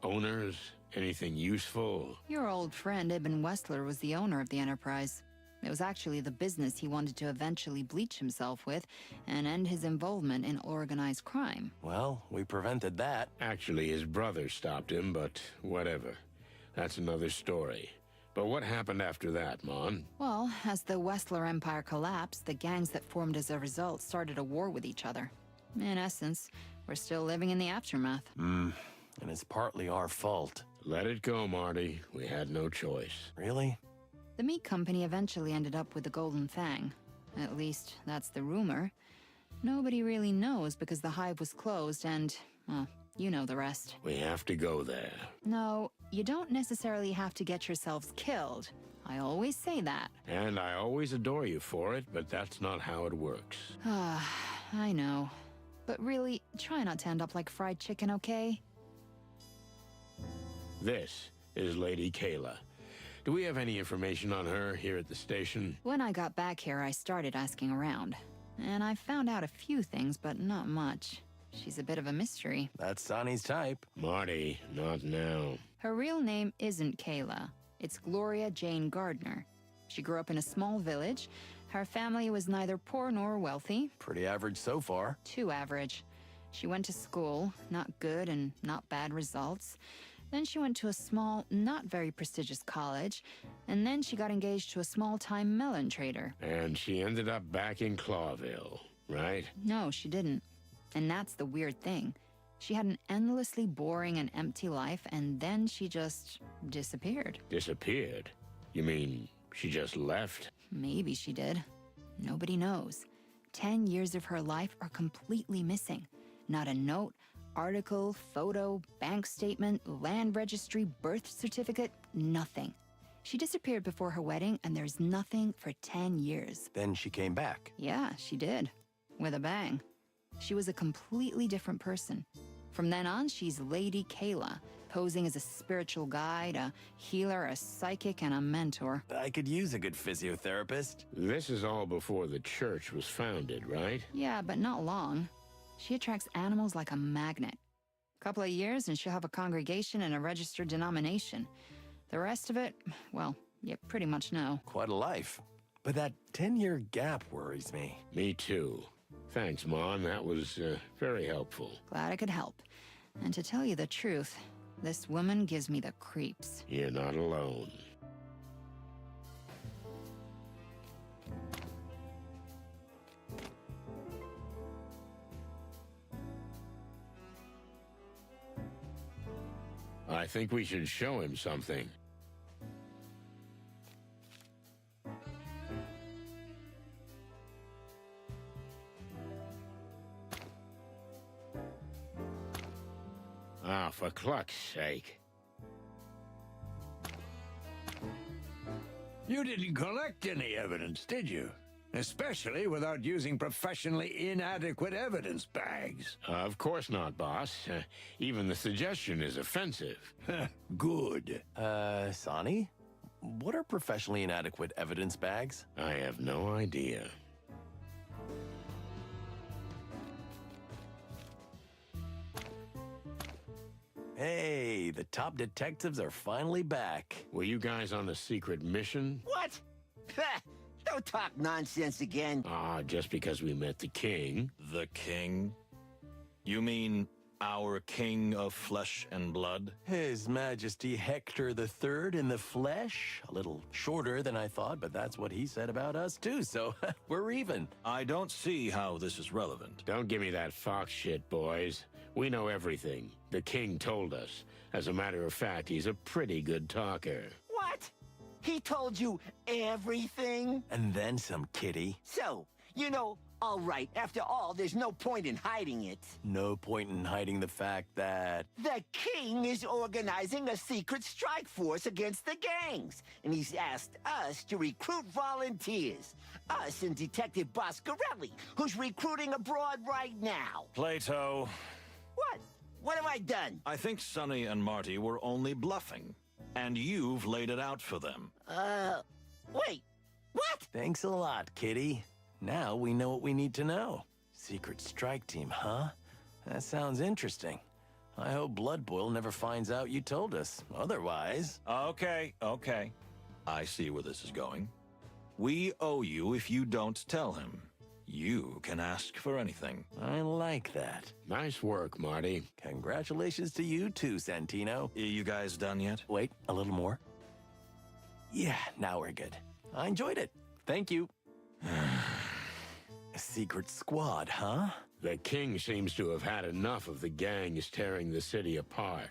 Owners? Anything useful? Your old friend Ibn Westler was the owner of the enterprise. It was actually the business he wanted to eventually bleach himself with and end his involvement in organized crime. Well, we prevented that. Actually, his brother stopped him, but whatever. That's another story. But what happened after that, Mon? Well, as the Westler Empire collapsed, the gangs that formed as a result started a war with each other. In essence, we're still living in the aftermath. And it's partly our fault. Let it go, Marty. We had no choice. Really? The meat company eventually ended up with the Golden Fang. At least, that's the rumor. Nobody really knows because the Hive was closed and, well, you know the rest. We have to go there. No, you don't necessarily have to get yourselves killed. I always say that. And I always adore you for it, but that's not how it works. I know. But really, try not to end up like fried chicken, okay? This is Lady Kayla. Do we have any information on her here at the station? When I got back here, I started asking around. And I found out a few things, but not much. She's a bit of a mystery. That's Sonny's type. Marty, not now. Her real name isn't Kayla. It's Gloria Jane Gardner. She grew up in a small village. Her family was neither poor nor wealthy. Pretty average so far. Too average. She went to school, not good and not bad results. Then she went to a small, not very prestigious college. And then she got engaged to a small-time melon trader. And she ended up back in Clawville, right? No, she didn't. And that's the weird thing. She had an endlessly boring and empty life, and then she just disappeared. Disappeared? You mean she just left? Maybe she did. Nobody knows. 10 years of her life are completely missing. Not a note, article, photo, bank statement, land registry, birth certificate, nothing. She disappeared before her wedding, and there's nothing for 10 years. Then she came back. Yeah, she did. With a bang. She was a completely different person. From then on, she's Lady Kayla, posing as a spiritual guide, a healer, a psychic, and a mentor. I could use a good physiotherapist. This is all before the church was founded, right? Yeah, but not long. She attracts animals like a magnet. Couple of years and she'll have a congregation and a registered denomination. The rest of it, well, you pretty much know. Quite a life. But that 10-year gap worries me. Me too. Thanks, Mom. That was very helpful. Glad I could help. And to tell you the truth, this woman gives me the creeps. You're not alone. I think we should show him something. Ah, for cluck's sake. You didn't collect any evidence, did you? Especially without using professionally inadequate evidence bags. Of course not, boss. Even the suggestion is offensive. Good. Sonny? What are professionally inadequate evidence bags? I have no idea. Hey, the top detectives are finally back. Were you guys on a secret mission? What? Don't talk nonsense again. Ah, just because we met the king. The king? You mean our king of flesh and blood? His Majesty Hector III in the flesh. A little shorter than I thought, but that's what he said about us too, so we're even. I don't see how this is relevant. Don't give me that fox shit, boys. We know everything. The king told us. As a matter of fact, he's a pretty good talker. What? He told you everything? And then some, kitty. So, all right, after all, there's no point in hiding it. No point in hiding the fact that... The king is organizing a secret strike force against the gangs, and he's asked us to recruit volunteers. Us and Detective Boscarelli, who's recruiting abroad right now. Plato. What? What have I done? I think Sonny and Marty were only bluffing, and you've laid it out for them. Wait. What? Thanks a lot, kitty. Now we know what we need to know. Secret strike team, huh? That sounds interesting. I hope Blood Boil never finds out you told us. Otherwise... Okay. I see where this is going. We owe you if you don't tell him. You can ask for anything. I like that. Nice work, Marty. Congratulations to you too, Santino. You guys done yet? Wait, a little more. Yeah, now we're good. I enjoyed it. Thank you. A secret squad, huh? The king seems to have had enough of the gangs tearing the city apart.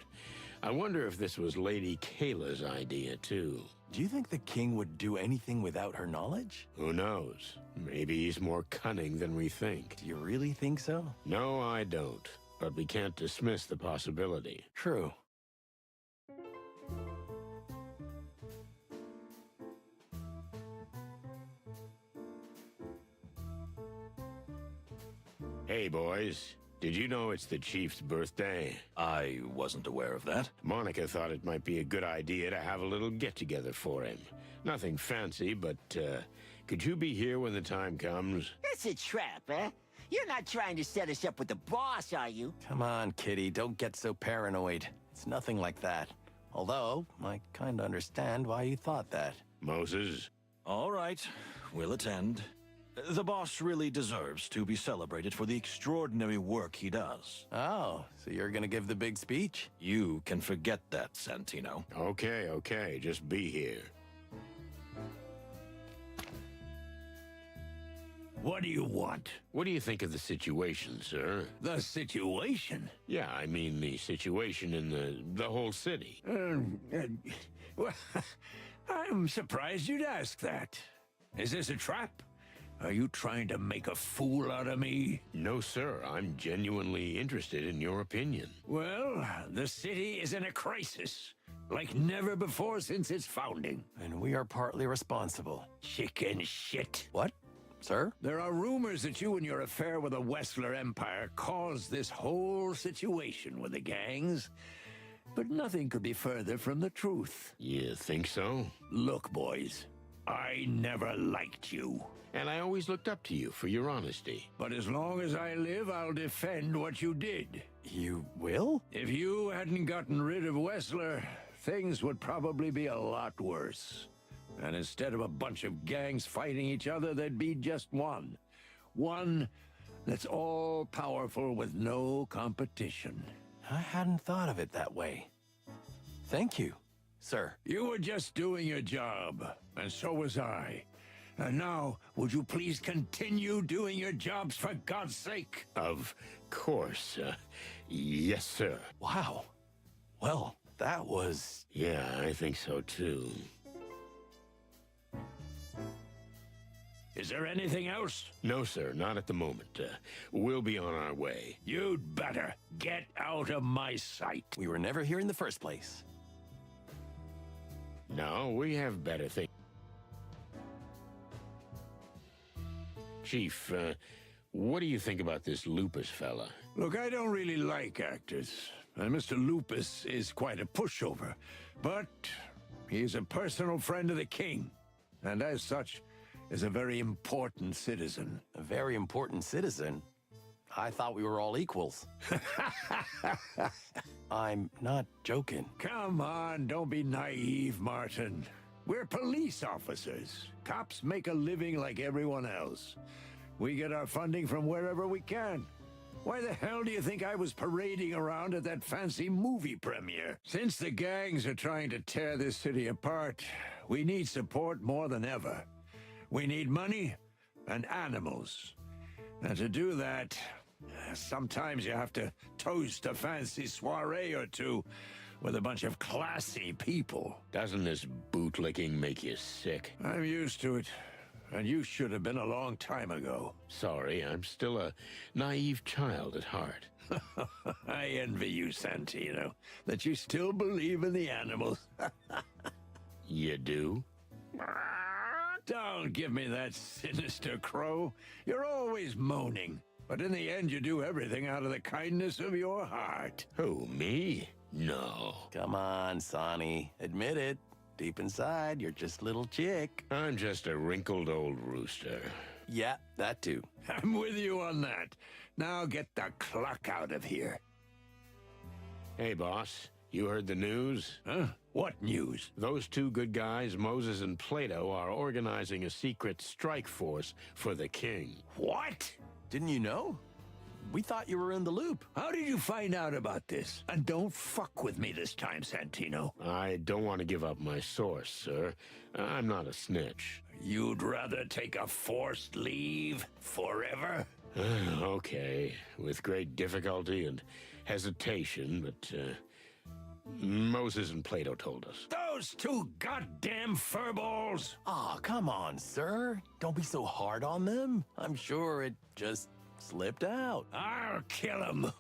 I wonder if this was Lady Kayla's idea, too. Do you think the king would do anything without her knowledge? Who knows? Maybe he's more cunning than we think. Do you really think so? No, I don't. But we can't dismiss the possibility. True. Hey, boys. Did you know it's the chief's birthday? I wasn't aware of that. Monica thought it might be a good idea to have a little get-together for him. Nothing fancy, but, could you be here when the time comes? It's a trap, eh? You're not trying to set us up with the boss, are you? Come on, kitty, don't get so paranoid. It's nothing like that. Although, I kinda understand why you thought that. Moses? All right, we'll attend. The boss really deserves to be celebrated for the extraordinary work he does. Oh, so you're gonna give the big speech? You can forget that, Santino. Okay, just be here. What do you want? What do you think of the situation, sir? The situation? Yeah, I mean the situation in the whole city. Well, I'm surprised you'd ask that. Is this a trap? Are you trying to make a fool out of me? No, sir. I'm genuinely interested in your opinion. Well, the city is in a crisis, like never before since its founding. And we are partly responsible. Chicken shit. What? Sir? There are rumors that you and your affair with the Westler Empire caused this whole situation with the gangs. But nothing could be further from the truth. You think so? Look, boys. I never liked you. And I always looked up to you for your honesty. But as long as I live, I'll defend what you did. You will? If you hadn't gotten rid of Wessler, things would probably be a lot worse. And instead of a bunch of gangs fighting each other, there'd be just one. One that's all-powerful with no competition. I hadn't thought of it that way. Thank you, sir. You were just doing your job, and so was I. And now, would you please continue doing your jobs for God's sake? Of course. Yes, sir. Wow. Well, that was... Yeah, I think so, too. Is there anything else? No, sir, not at the moment. We'll be on our way. You'd better get out of my sight. We were never here in the first place. No, we have better things. Chief, what do you think about this Lupus fella? Look, I don't really like actors, and Mr. Lupus is quite a pushover, but he's a personal friend of the king, and as such, is a very important citizen. A very important citizen? I thought we were all equals. I'm not joking. Come on, don't be naive, Martin. We're police officers. Cops make a living like everyone else. We get our funding from wherever we can. Why the hell do you think I was parading around at that fancy movie premiere? Since the gangs are trying to tear this city apart, we need support more than ever. We need money and animals. And to do that, sometimes you have to toast a fancy soiree or two with a bunch of classy people. Doesn't this bootlicking make you sick? I'm used to it, and you should have been a long time ago. Sorry, I'm still a naive child at heart. I envy you, Santino, that you still believe in the animals. You do? Don't give me that sinister crow. You're always moaning, but in the end you do everything out of the kindness of your heart. Who, me? No. Come on, Sonny. Admit it. Deep inside, you're just a little chick. I'm just a wrinkled old rooster. Yeah, that too. I'm with you on that. Now get the clock out of here. Hey, boss. You heard the news? Huh? What news? Those two good guys, Moses and Plato, are organizing a secret strike force for the king. What? Didn't you know? We thought you were in the loop. How did you find out about this? And don't fuck with me this time, Santino. I don't want to give up my source, sir. I'm not a snitch. You'd rather take a forced leave forever? Okay, with great difficulty and hesitation, but Moses and Plato told us. Those two goddamn furballs! Oh, come on, sir. Don't be so hard on them. I'm sure it just slipped out. I'll kill him.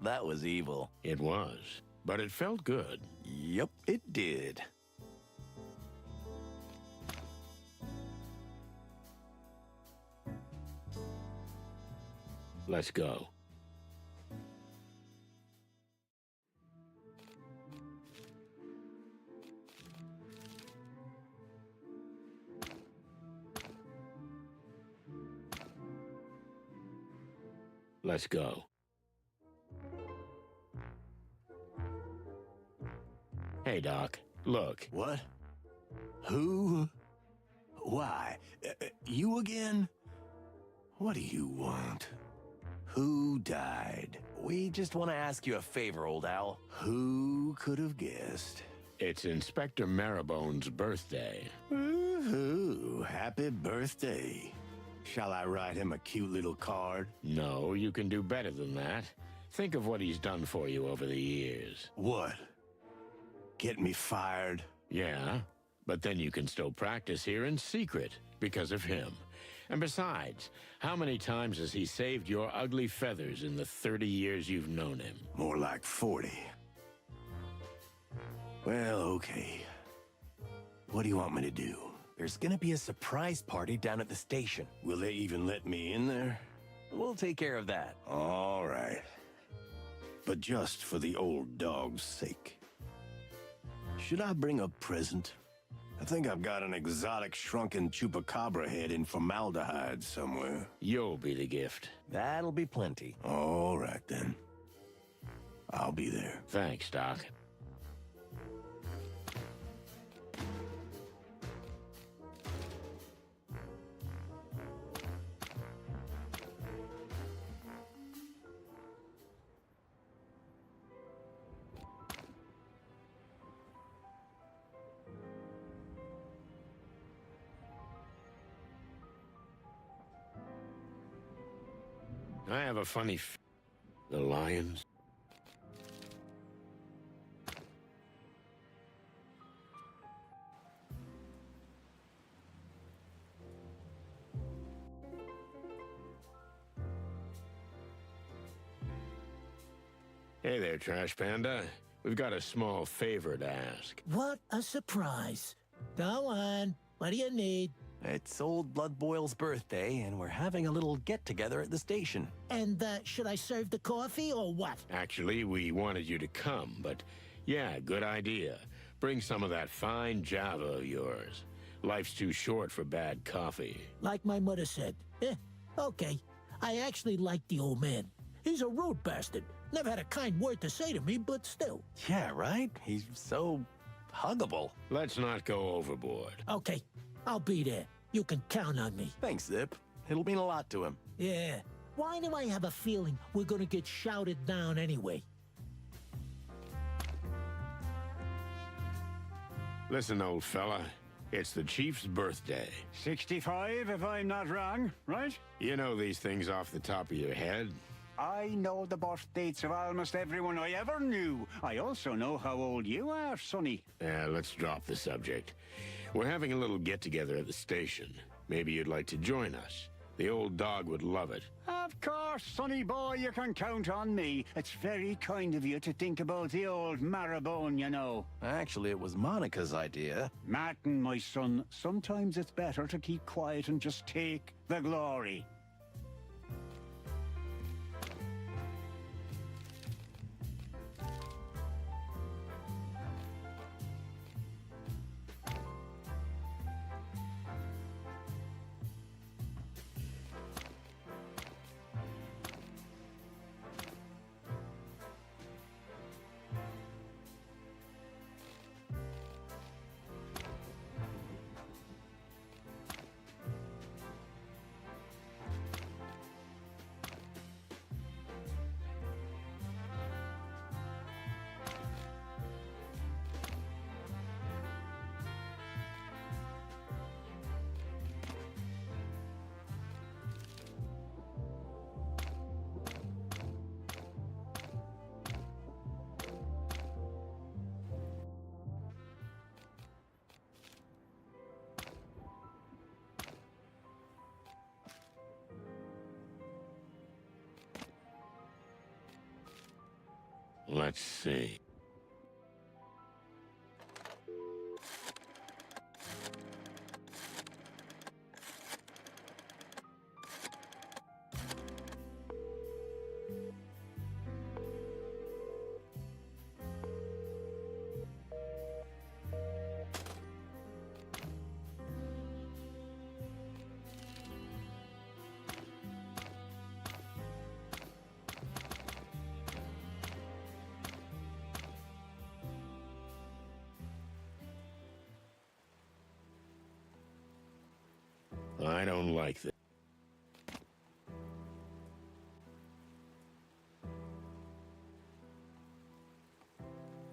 That was evil. It was, but it felt good. Yep, it did. Let's go. Let's go. Hey, Doc. Look. What? Who? Why? You again? What do you want? Who died? We just want to ask you a favor, old Al. Who could have guessed? It's Inspector Marrowbone's birthday. Woohoo! Happy birthday. Shall I write him a cute little card? No, you can do better than that. Think of what he's done for you over the years. What? Get me fired? Yeah, but then you can still practice here in secret because of him. And besides, how many times has he saved your ugly feathers in the 30 years you've known him? More like 40. Well, okay. What do you want me to do? There's gonna be a surprise party down at the station. Will they even let me in there? We'll take care of that. All right. But just for the old dog's sake. Should I bring a present? I think I've got an exotic shrunken chupacabra head in formaldehyde somewhere. You'll be the gift. That'll be plenty. All right, then. I'll be there. Thanks, Doc. I have a funny the lions. Hey there, Trash Panda. We've got a small favor to ask. What a surprise. Go on. What do you need? It's old Blood Boil's birthday, and we're having a little get-together at the station. And should I serve the coffee or what? Actually, we wanted you to come, but yeah, good idea. Bring some of that fine Java of yours. Life's too short for bad coffee. Like my mother said. Okay. I actually like the old man. He's a rude bastard. Never had a kind word to say to me, but still. Yeah, right? He's so huggable. Let's not go overboard. Okay. I'll be there. You can count on me. Thanks, Zip. It'll mean a lot to him. Yeah. Why do I have a feeling we're gonna get shouted down anyway? Listen, old fella. It's the Chief's birthday. 65, if I'm not wrong, right? You know these things off the top of your head. I know the birth dates of almost everyone I ever knew. I also know how old you are, Sonny. Let's drop the subject. We're having a little get-together at the station. Maybe you'd like to join us. The old dog would love it. Of course, Sonny boy, you can count on me. It's very kind of you to think about the old marrowbone, you know. Actually, it was Monica's idea. Martin, my son, sometimes it's better to keep quiet and just take the glory. Let's see. I don't like this.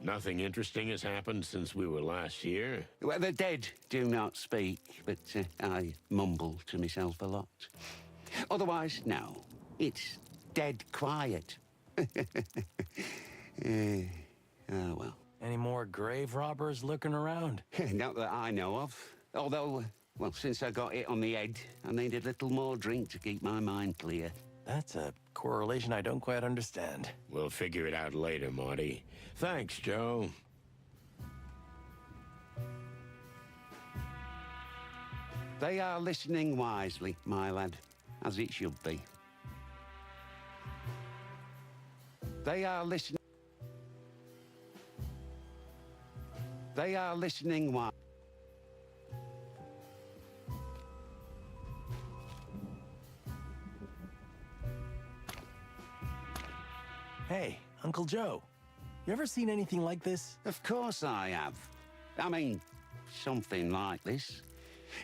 Nothing interesting has happened since we were last here. Well, the dead do not speak, but I mumble to myself a lot. Otherwise, no. It's dead quiet. Oh, well. Any more grave robbers lurking around? Not that I know of. Although, well, since I got hit on the head, I need a little more drink to keep my mind clear. That's a correlation I don't quite understand. We'll figure it out later, Marty. Thanks, Joe. They are listening wisely, my lad, as it should be. They are listening. They are listening wisely. Hey, Uncle Joe. You ever seen anything like this? Of course I have. I mean, something like this.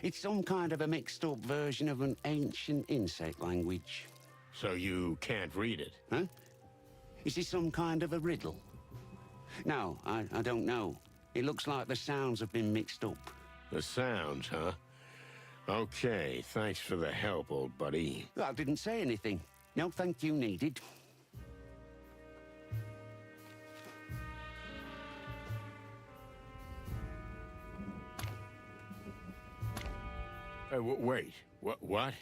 It's some kind of a mixed-up version of an ancient insect language. So you can't read it? Huh? Is this some kind of a riddle? No, I don't know. It looks like the sounds have been mixed up. The sounds, huh? Okay, thanks for the help, old buddy. I didn't say anything. No thank you needed. Wait, what?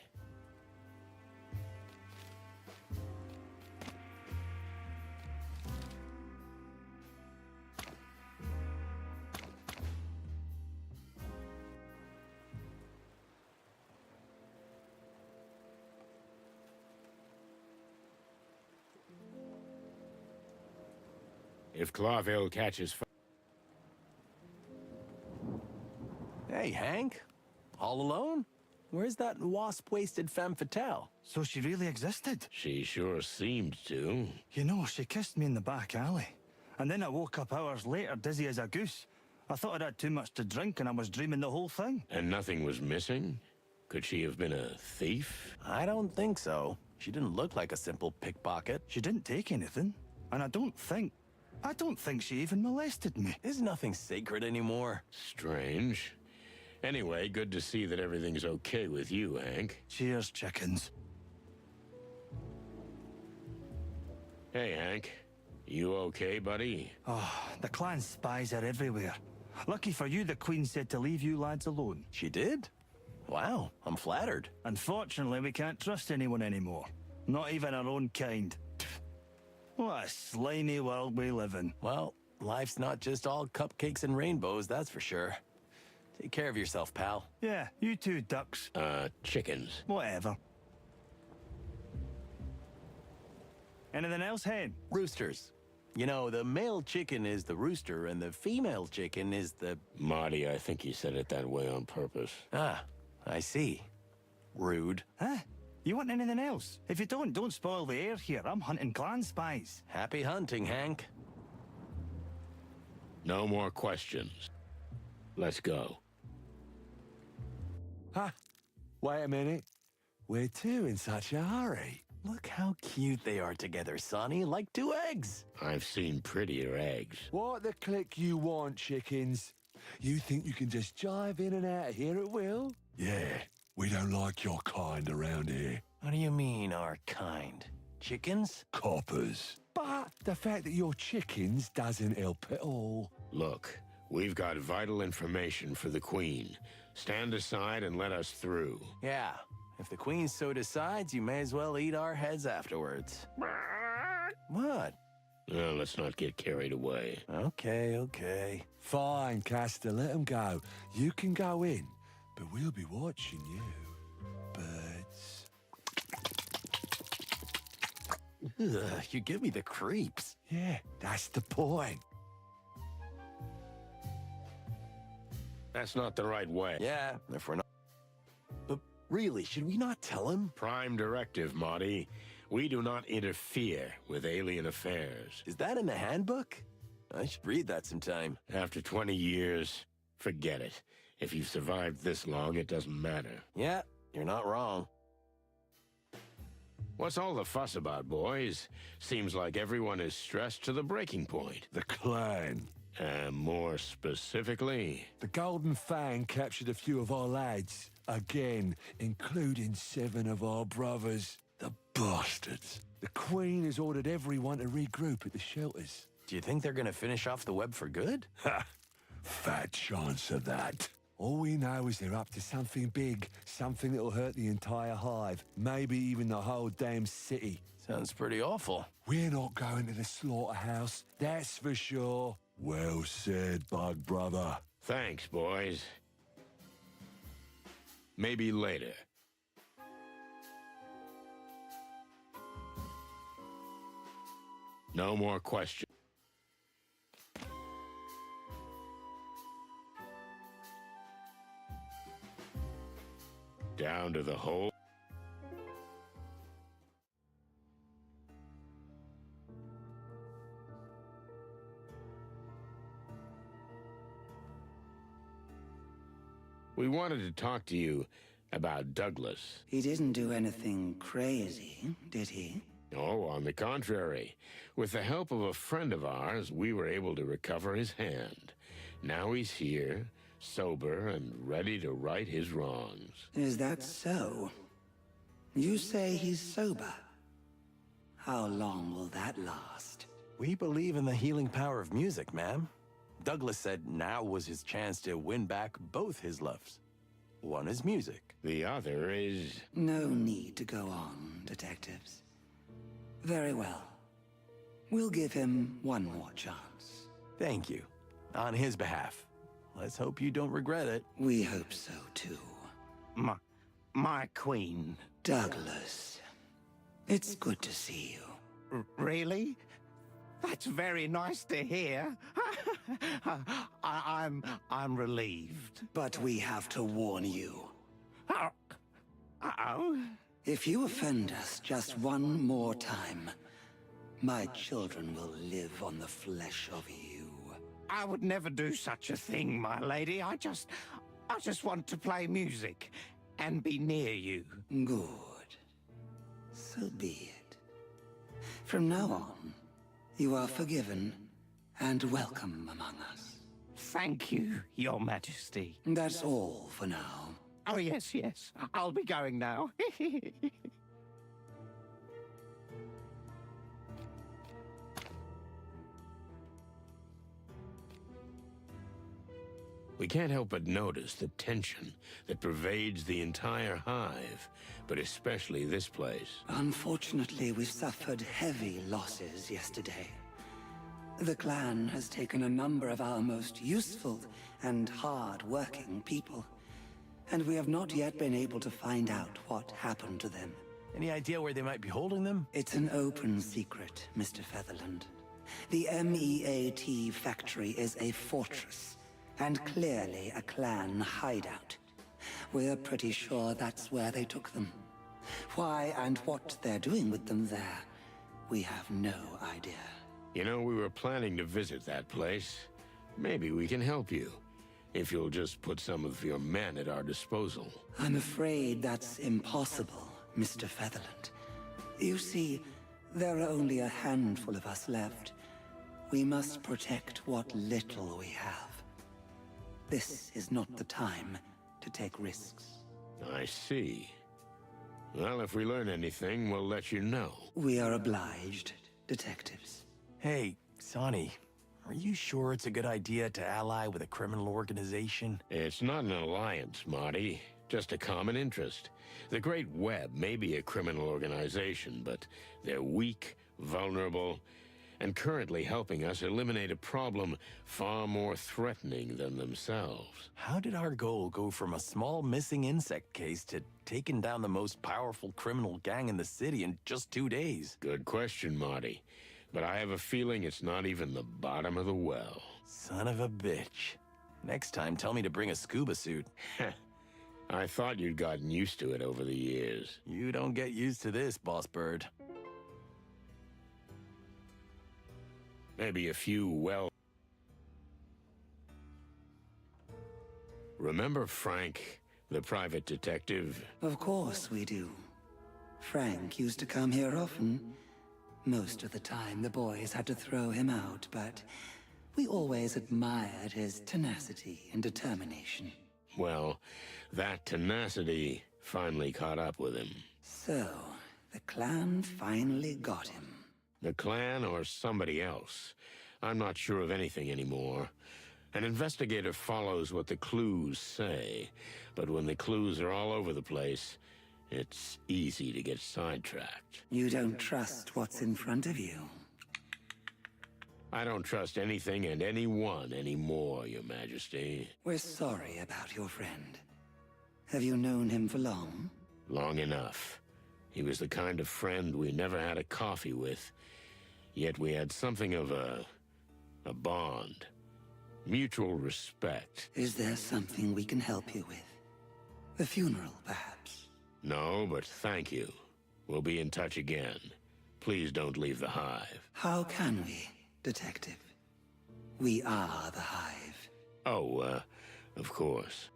If Clawville catches Hey, Hank. All alone? Where's that wasp-waisted femme fatale? So she really existed? She sure seemed to. You know, she kissed me in the back alley. And then I woke up hours later, dizzy as a goose. I thought I'd had too much to drink and I was dreaming the whole thing. And nothing was missing? Could she have been a thief? I don't think so. She didn't look like a simple pickpocket. She didn't take anything. And I don't think she even molested me. There's nothing sacred anymore. Strange. Anyway, good to see that everything's okay with you, Hank. Cheers, chickens. Hey, Hank. You okay, buddy? Oh, the clan's spies are everywhere. Lucky for you, the Queen said to leave you lads alone. She did? Wow, I'm flattered. Unfortunately, we can't trust anyone anymore. Not even our own kind. What a slimy world we live in. Well, life's not just all cupcakes and rainbows, that's for sure. Take care of yourself, pal. Yeah, you too, ducks. Chickens. Whatever. Anything else, Hen? Roosters. You know, the male chicken is the rooster, and the female chicken is the... Marty, I think he said it that way on purpose. Ah, I see. Rude. Huh? You want anything else? If you don't spoil the air here. I'm hunting clan spies. Happy hunting, Hank. No more questions. Let's go. Huh? Wait a minute. Where to in such a hurry? Look how cute they are together, Sonny, like two eggs. I've seen prettier eggs. What the click you want, chickens? You think you can just jive in and out of here at will? Yeah, we don't like your kind around here. What do you mean, our kind? Chickens? Coppers. But the fact that you're chickens doesn't help at all. Look, we've got vital information for the Queen. Stand aside and let us through. Yeah, if the Queen so decides, you may as well eat our heads afterwards. What? Well, let's not get carried away. Okay. Fine, Castor, let them go. You can go in, but we'll be watching you. Birds. Ugh, you give me the creeps. Yeah, that's the point. That's not the right way. Yeah, if we're not... But really, should we not tell him? Prime directive, Marty. We do not interfere with alien affairs. Is that in the handbook? I should read that sometime. After 20 years, forget it. If you've survived this long, it doesn't matter. Yeah, you're not wrong. What's all the fuss about, boys? Seems like everyone is stressed to the breaking point. The clan. More specifically? The Golden Fang captured a few of our lads. Again, including 7 of our brothers. The bastards. The Queen has ordered everyone to regroup at the shelters. Do you think they're gonna finish off the web for good? Ha! Fat chance of that. All we know is they're up to something big, something that'll hurt the entire Hive, maybe even the whole damn city. Sounds pretty awful. We're not going to the slaughterhouse, that's for sure. Well said, Bug Brother. Thanks, boys. Maybe later. No more questions. Down to the hole. We wanted to talk to you about Douglas. He didn't do anything crazy, did he? Oh, on the contrary. With the help of a friend of ours, we were able to recover his hand. Now he's here, sober and ready to right his wrongs. Is that so? You say he's sober. How long will that last? We believe in the healing power of music, ma'am. Douglas said now was his chance to win back both his loves. One is music. The other is... No need to go on, detectives. Very well. We'll give him one more chance. Thank you. On his behalf. Let's hope you don't regret it. We hope so, too. My queen. Douglas. It's good to see you. Really? That's very nice to hear. I'm relieved. But we have to warn you. Uh-oh. If you offend us just one more time, my children will live on the flesh of you. I would never do such a thing, my lady. I just want to play music and be near you. Good. So be it. From now on, you are forgiven and welcome among us. Thank you, Your Majesty. That's all for now. Oh, yes, yes. I'll be going now. We can't help but notice the tension that pervades the entire Hive, but especially this place. Unfortunately, we suffered heavy losses yesterday. The clan has taken a number of our most useful and hard-working people, and we have not yet been able to find out what happened to them. Any idea where they might be holding them? It's an open secret, Mr. Featherland. The MEAT factory is a fortress, and clearly a clan hideout. We're pretty sure that's where they took them. Why and what they're doing with them there, we have no idea. You know, we were planning to visit that place. Maybe we can help you, if you'll just put some of your men at our disposal. I'm afraid that's impossible, Mr. Featherland. You see, there are only a handful of us left. We must protect what little we have. This is not the time to take risks. I see. Well, if we learn anything, we'll let you know. We are obliged, detectives. Hey, Sonny, are you sure it's a good idea to ally with a criminal organization? It's not an alliance, Marty. Just a common interest. The Great Web may be a criminal organization, but they're weak, vulnerable, and currently helping us eliminate a problem far more threatening than themselves. How did our goal go from a small missing insect case to taking down the most powerful criminal gang in the city in just 2 days? Good question, Marty. But I have a feeling it's not even the bottom of the well. Son of a bitch. Next time, tell me to bring a scuba suit. I thought you'd gotten used to it over the years. You don't get used to this, Boss Bird. Maybe a few, well... Remember Frank, the private detective? Of course we do. Frank used to come here often. Most of the time, the boys had to throw him out, but we always admired his tenacity and determination. Well, that tenacity finally caught up with him. So, the clan finally got him. The clan or somebody else. I'm not sure of anything anymore. An investigator follows what the clues say, but when the clues are all over the place, it's easy to get sidetracked. You don't trust what's in front of you. I don't trust anything and anyone anymore, Your Majesty. We're sorry about your friend. Have you known him for long? Long enough. He was the kind of friend we never had a coffee with, yet we had something of a bond. Mutual respect. Is there something we can help you with? The funeral, perhaps? No, but thank you. We'll be in touch again. Please don't leave the Hive. How can we, Detective? We are the Hive. Oh, of course.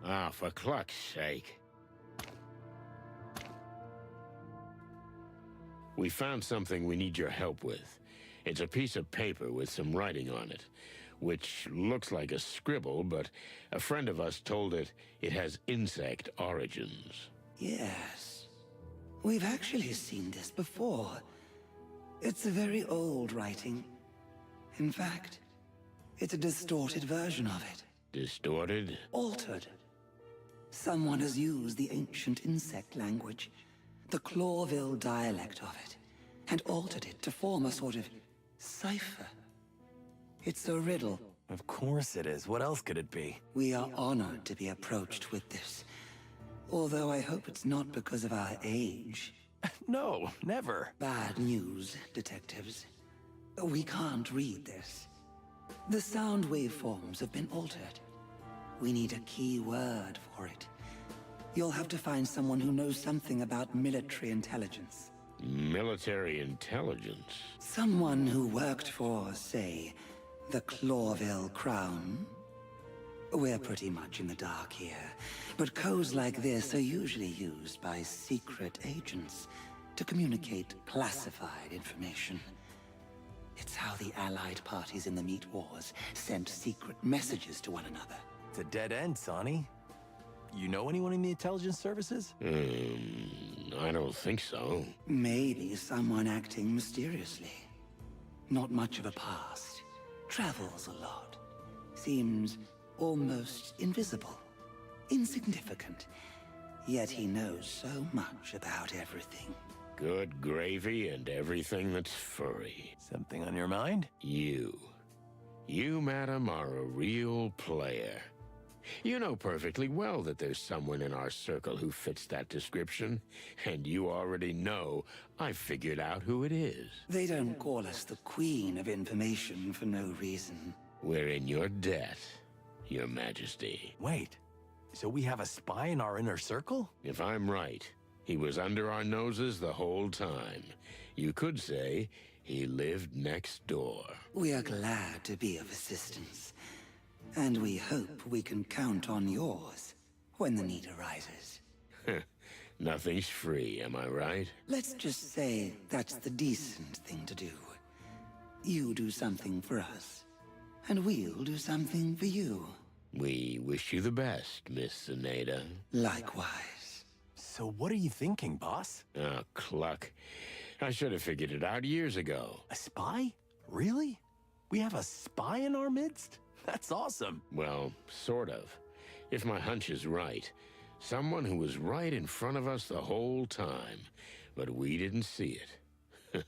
Ah, for cluck's sake. We found something we need your help with. It's a piece of paper with some writing on it, which looks like a scribble, but a friend of us told it has insect origins. Yes. We've actually seen this before. It's a very old writing. In fact, it's a distorted version of it. Distorted? Altered. Someone has used the ancient insect language, the Clawville dialect of it, and altered it to form a sort of cipher. It's a riddle. Of course it is. What else could it be? We are honored to be approached with this. Although I hope it's not because of our age. No, never. Bad news, detectives. We can't read this. The sound waveforms have been altered. We need a key word for it. You'll have to find someone who knows something about military intelligence. Military intelligence? Someone who worked for, say, the Clawville Crown. We're pretty much in the dark here, but codes like this are usually used by secret agents to communicate classified information. It's how the Allied parties in the Meat Wars sent secret messages to one another. It's a dead end, Sonny. You know anyone in the intelligence services? I don't think so. Maybe someone acting mysteriously. Not much of a past. Travels a lot. Seems almost invisible. Insignificant. Yet he knows so much about everything. Good gravy and everything that's furry. Something on your mind? You. You, madam, are a real player. You know perfectly well that there's someone in our circle who fits that description, and you already know I've figured out who it is. They don't call us the Queen of Information for no reason. We're in your debt, Your Majesty. Wait, so we have a spy in our inner circle? If I'm right, he was under our noses the whole time. You could say he lived next door. We are glad to be of assistance. And we hope we can count on yours when the need arises. Nothing's free, am I right? Let's just say that's the decent thing to do. You do something for us, and we'll do something for you. We wish you the best, Miss Zeneda. Likewise. So what are you thinking, boss? Oh, cluck. I should have figured it out years ago. A spy? Really? We have a spy in our midst? That's awesome. Well, sort of. If my hunch is right, someone who was right in front of us the whole time, but we didn't see it.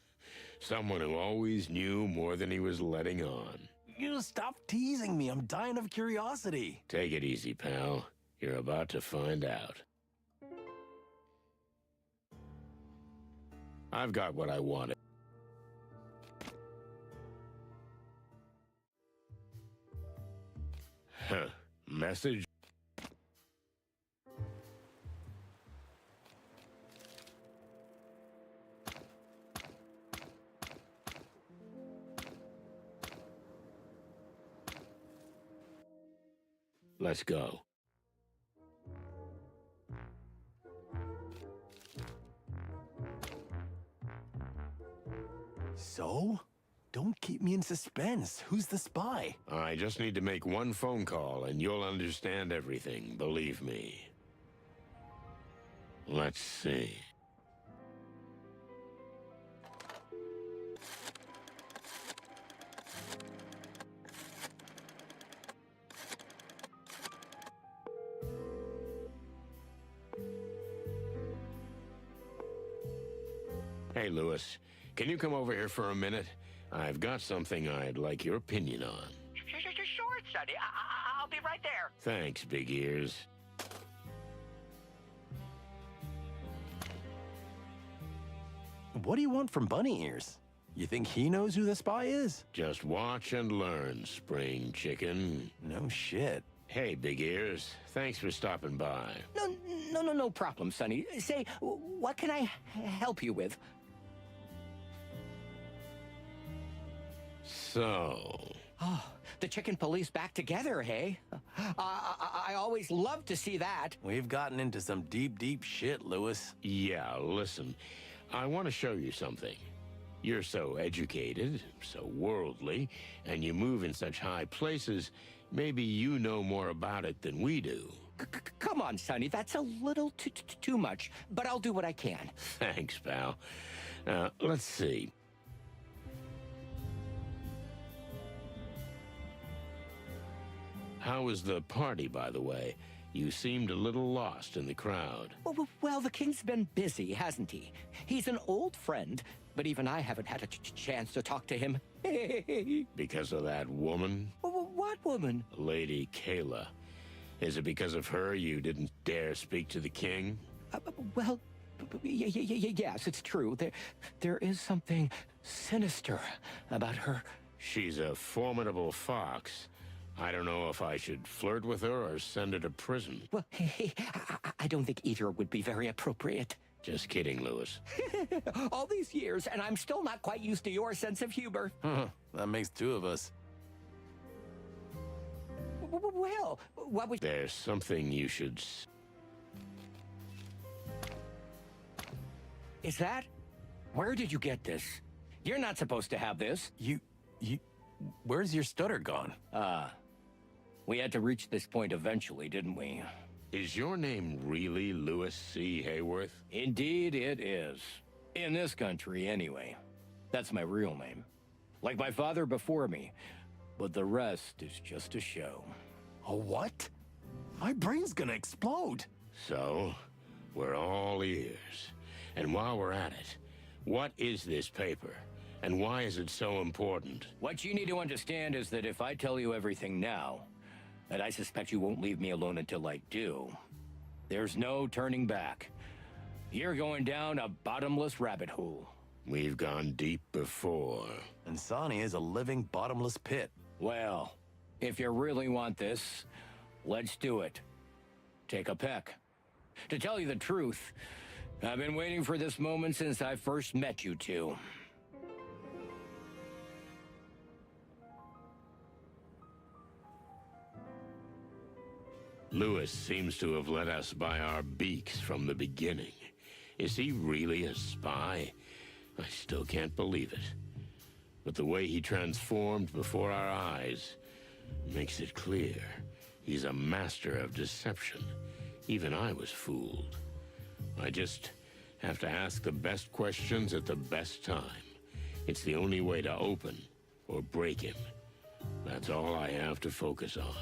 Someone who always knew more than he was letting on. You stop teasing me. I'm dying of curiosity. Take it easy, pal. You're about to find out. I've got what I wanted. Message? Let's go. So? Don't keep me in suspense. Who's the spy? I just need to make one phone call and you'll understand everything, believe me. Let's see. Hey, Lewis, can you come over here for a minute? I've got something I'd like your opinion on. Sure, Sonny. I'll be right there. Thanks, Big Ears. What do you want from Bunny Ears? You think he knows who the spy is? Just watch and learn, Spring Chicken. No shit. Hey, Big Ears. Thanks for stopping by. No problem, Sonny. Say, what can I help you with? So... Oh, the chicken police back together, hey? I always love to see that. We've gotten into some deep, deep shit, Lewis. Yeah, listen. I want to show you something. You're so educated, so worldly, and you move in such high places, maybe you know more about it than we do. Come on, Sonny, that's a little too much, but I'll do what I can. Thanks, pal. Let's see. How was the party, by the way? You seemed a little lost in the crowd. Well, the king's been busy, hasn't he? He's an old friend, but even I haven't had a chance to talk to him. Because of that woman? What woman? Lady Kayla. Is it because of her you didn't dare speak to the king? Well, yes, it's true. There is something sinister about her. She's a formidable fox. I don't know if I should flirt with her or send her to prison. Well, I don't think either would be very appropriate. Just kidding, Lewis. All these years, and I'm still not quite used to your sense of humor. That makes two of us. Well, what was... There's something you should... Is that? Where did you get this? You're not supposed to have this. Where's your stutter gone? We had to reach this point eventually, didn't we? Is your name really Lewis C. Hayworth? Indeed it is. In this country, anyway. That's my real name. Like my father before me. But the rest is just a show. A what? My brain's gonna explode. So, we're all ears. And while we're at it, what is this paper? And why is it so important? What you need to understand is that if I tell you everything now, and I suspect you won't leave me alone until I do, there's no turning back. You're going down a bottomless rabbit hole. We've gone deep before. And Sonny is a living bottomless pit. Well, if you really want this, let's do it. Take a peck. To tell you the truth, I've been waiting for this moment since I first met you two. Lewis seems to have led us by our beaks from the beginning. Is he really a spy? I still can't believe it. But the way he transformed before our eyes makes it clear. He's a master of deception. Even I was fooled. I just have to ask the best questions at the best time. It's the only way to open or break him. That's all I have to focus on.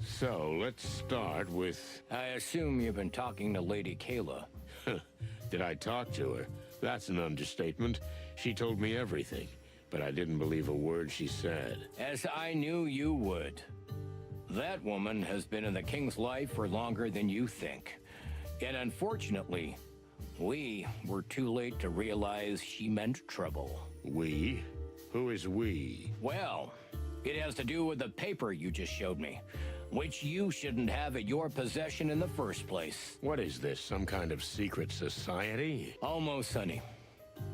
So, let's start with... I assume you've been talking to Lady Kayla. Did I talk to her? That's an understatement. She told me everything, but I didn't believe a word she said. As I knew you would. That woman has been in the king's life for longer than you think. And unfortunately, we were too late to realize she meant trouble. We? Who is we? Well, it has to do with the paper you just showed me, which you shouldn't have at your possession in the first place. What is this, some kind of secret society? Almost, Sonny.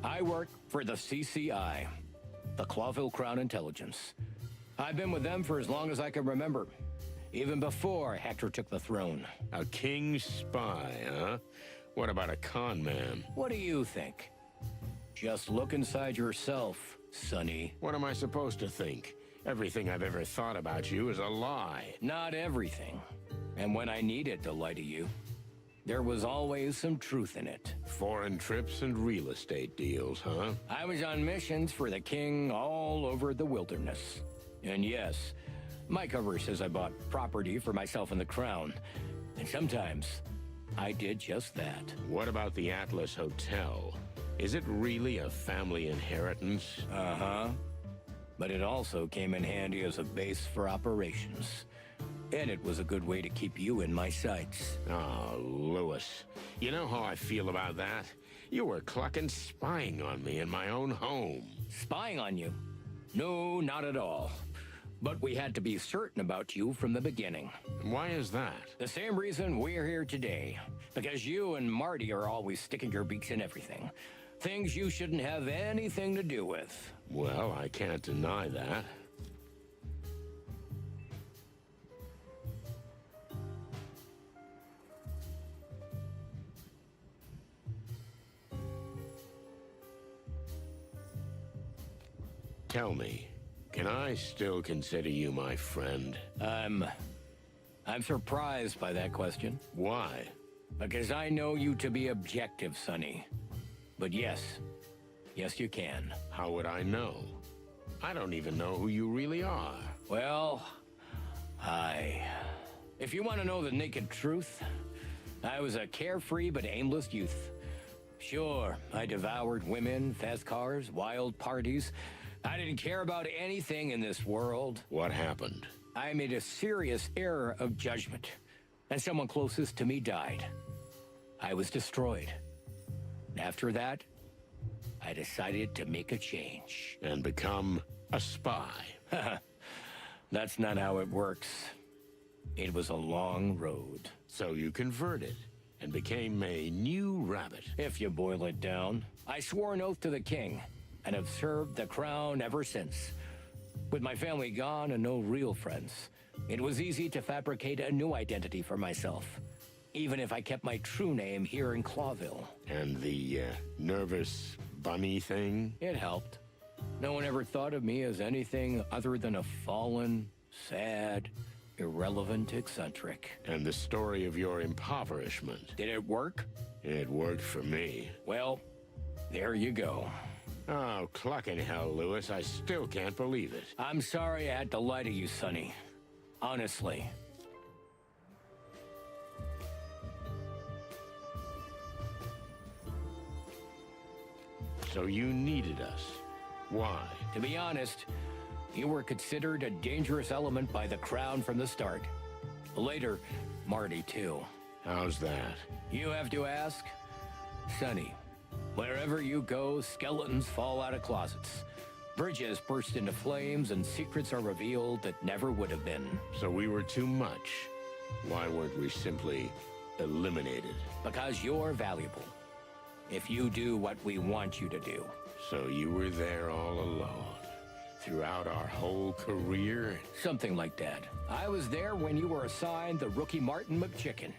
I work for the CCI, the Clawville Crown Intelligence. I've been with them for as long as I can remember, even before Hector took the throne. A king's spy, huh? What about a con man? What do you think? Just look inside yourself, Sonny. What am I supposed to think? Everything I've ever thought about you is a lie. Not everything. And when I needed to lie to you, there was always some truth in it. Foreign trips and real estate deals, huh? I was on missions for the king all over the wilderness. And yes, my cover says I bought property for myself and the crown. And sometimes, I did just that. What about the Atlas Hotel? Is it really a family inheritance? Uh-huh. But it also came in handy as a base for operations. And it was a good way to keep you in my sights. Oh, Lewis. You know how I feel about that? You were clucking spying on me in my own home. Spying on you? No, not at all. But we had to be certain about you from the beginning. Why is that? The same reason we're here today. Because you and Marty are always sticking your beaks in everything. Things you shouldn't have anything to do with. Well, I can't deny that. Tell me, can I still consider you my friend? I'm surprised by that question. Why? Because I know you to be objective, Sonny. But yes, you can. How would I know? I don't even know who you really are. Well, if you want to know the naked truth, I was a carefree but aimless youth. Sure, I devoured women, fast cars, wild parties. I didn't care about anything in this world. What happened? I made a serious error of judgment, and someone closest to me died. I was destroyed. After that, I decided to make a change. And become a spy. That's not how it works. It was a long road. So you converted and became a new rabbit. If you boil it down, I swore an oath to the king and have served the crown ever since. With my family gone and no real friends, it was easy to fabricate a new identity for myself, even if I kept my true name here in Clawville. And the nervous bunny thing? It helped. No one ever thought of me as anything other than a fallen, sad, irrelevant eccentric. And the story of your impoverishment. Did it work? It worked for me. Well, there you go. Oh, clucking hell, Lewis. I still can't believe it. I'm sorry I had to lie to you, Sonny. Honestly. So you needed us. Why? To be honest, you were considered a dangerous element by the Crown from the start. Later, Marty, too. How's that? You have to ask? Sonny, wherever you go, skeletons fall out of closets. Bridges burst into flames and secrets are revealed that never would have been. So we were too much. Why weren't we simply eliminated? Because you're valuable. If you do what we want you to do. So you were there all alone? Throughout our whole career? Something like that. I was there when you were assigned the rookie Martin McChicken.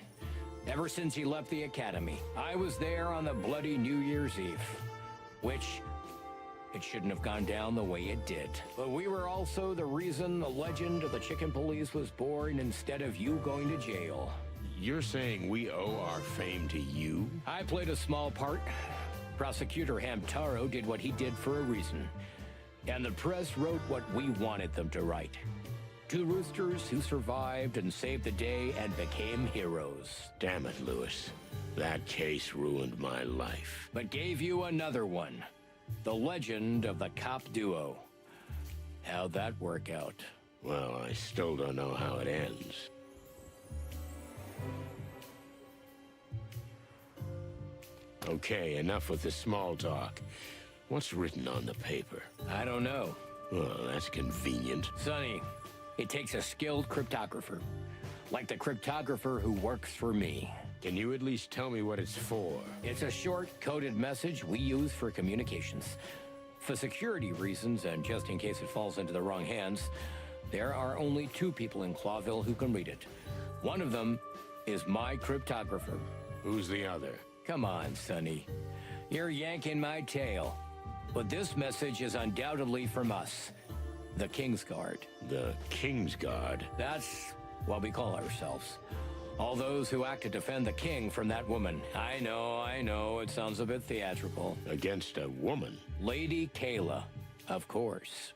Ever since he left the academy, I was there on the bloody New Year's Eve. Which, it shouldn't have gone down the way it did. But we were also the reason the legend of the Chicken Police was born instead of you going to jail. You're saying we owe our fame to you? I played a small part. Prosecutor Hamtaro did what he did for a reason. And the press wrote what we wanted them to write. Two roosters who survived and saved the day and became heroes. Damn it, Lewis. That case ruined my life. But gave you another one. The legend of the cop duo. How'd that work out? Well, I still don't know how it ends. Okay, enough with the small talk. What's written on the paper? I don't know. Well, that's convenient. Sonny, it takes a skilled cryptographer. Like the cryptographer who works for me. Can you at least tell me what it's for? It's a short, coded message we use for communications. For security reasons, and just in case it falls into the wrong hands, there are only two people in Clawville who can read it. One of them is my cryptographer. Who's the other? Come on, Sonny. You're yanking my tail. But this message is undoubtedly from us. The Kingsguard. The Kingsguard? That's what we call ourselves. All those who act to defend the king from that woman. I know, it sounds a bit theatrical. Against a woman? Lady Kayla, of course.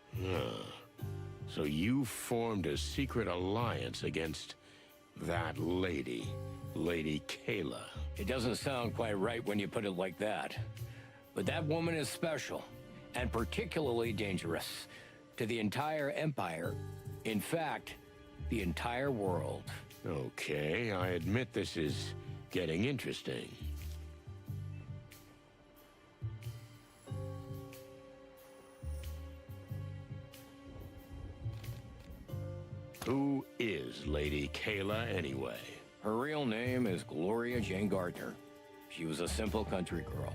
So you formed a secret alliance against that lady, Lady Kayla. It doesn't sound quite right when you put it like that. But that woman is special, and particularly dangerous to the entire empire. In fact, the entire world. Okay, I admit this is getting interesting. Who is Lady Kayla, anyway? Her real name is Gloria Jane Gardner. She was a simple country girl.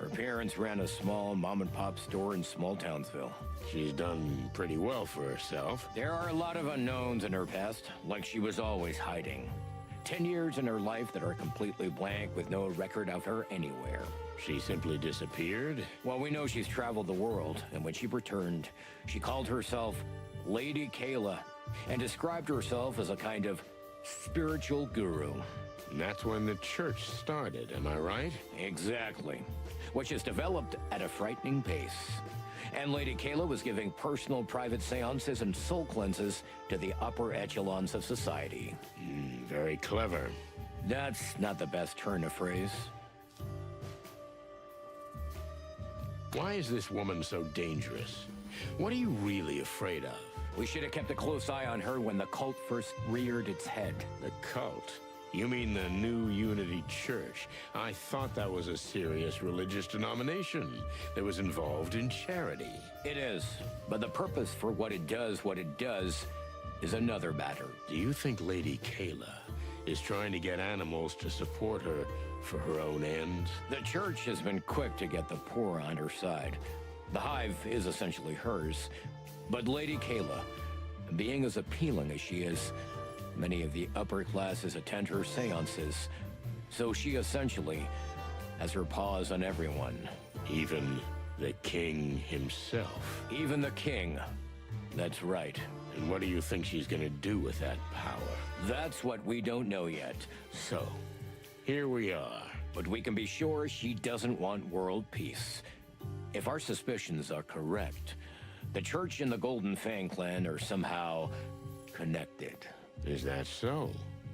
Her parents ran a small mom-and-pop store in small Townsville. She's done pretty well for herself. There are a lot of unknowns in her past, like she was always hiding. 10 years in her life that are completely blank with no record of her anywhere. She simply disappeared? Well, we know she's traveled the world, and when she returned, she called herself Lady Kayla and described herself as a kind of spiritual guru. And that's when the church started, am I right? Exactly. Which has developed at a frightening pace. And Lady Kayla was giving personal private seances and soul cleanses to the upper echelons of society. Very clever. That's not the best turn of phrase. Why is this woman so dangerous? What are you really afraid of? We should have kept a close eye on her when the cult first reared its head. The cult? You mean the New Unity Church? I thought that was a serious religious denomination that was involved in charity. It is, but the purpose for what it does, is another matter. Do you think Lady Kayla is trying to get animals to support her for her own ends? The church has been quick to get the poor on her side. The Hive is essentially hers, but Lady Kayla, being as appealing as she is, many of the upper classes attend her seances, so she essentially has her paws on everyone. Even the king himself? Even the king. That's right. And what do you think she's gonna do with that power? That's what we don't know yet. So, here we are. But we can be sure she doesn't want world peace. If our suspicions are correct, the church and the Golden Fang clan are somehow connected. Is that so?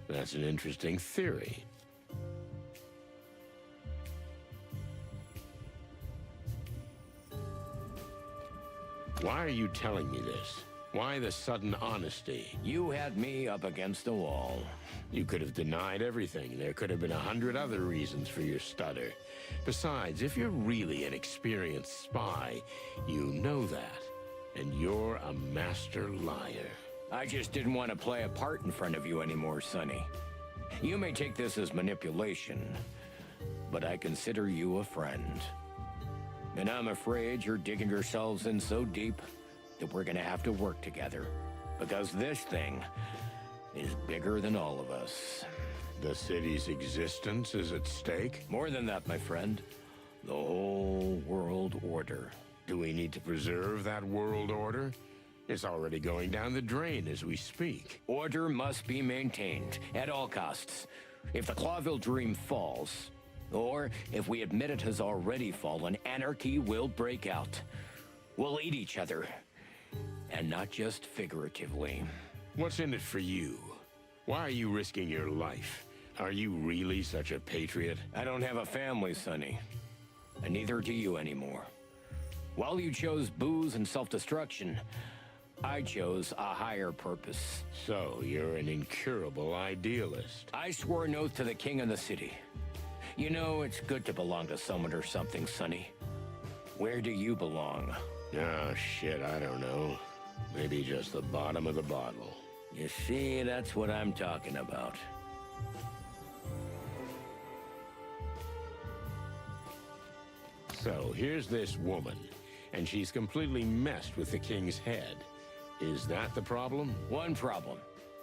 That's an interesting theory. Why are you telling me this? Why the sudden honesty? You had me up against the wall. You could have denied everything. There could have been 100 other reasons for your stutter. Besides, if you're really an experienced spy, you know that. And you're a master liar. I just didn't want to play a part in front of you anymore, Sonny. You may take this as manipulation, but I consider you a friend. And I'm afraid you're digging yourselves in so deep that we're gonna have to work together. Because this thing is bigger than all of us. The city's existence is at stake? More than that, my friend. The whole world order. Do we need to preserve that world order? It's already going down the drain as we speak. Order must be maintained at all costs. If the Clawville dream falls, or if we admit it has already fallen, anarchy will break out. We'll eat each other. And not just figuratively. What's in it for you? Why are you risking your life? Are you really such a patriot? I don't have a family, Sonny. And neither do you anymore. While you chose booze and self-destruction, I chose a higher purpose. So, you're an incurable idealist. I swore an oath to the king of the city. You know, it's good to belong to someone or something, Sonny. Where do you belong? Oh, shit, I don't know. Maybe just the bottom of the bottle. You see, that's what I'm talking about. So, here's this woman, and she's completely messed with the king's head. Is that the problem? One problem.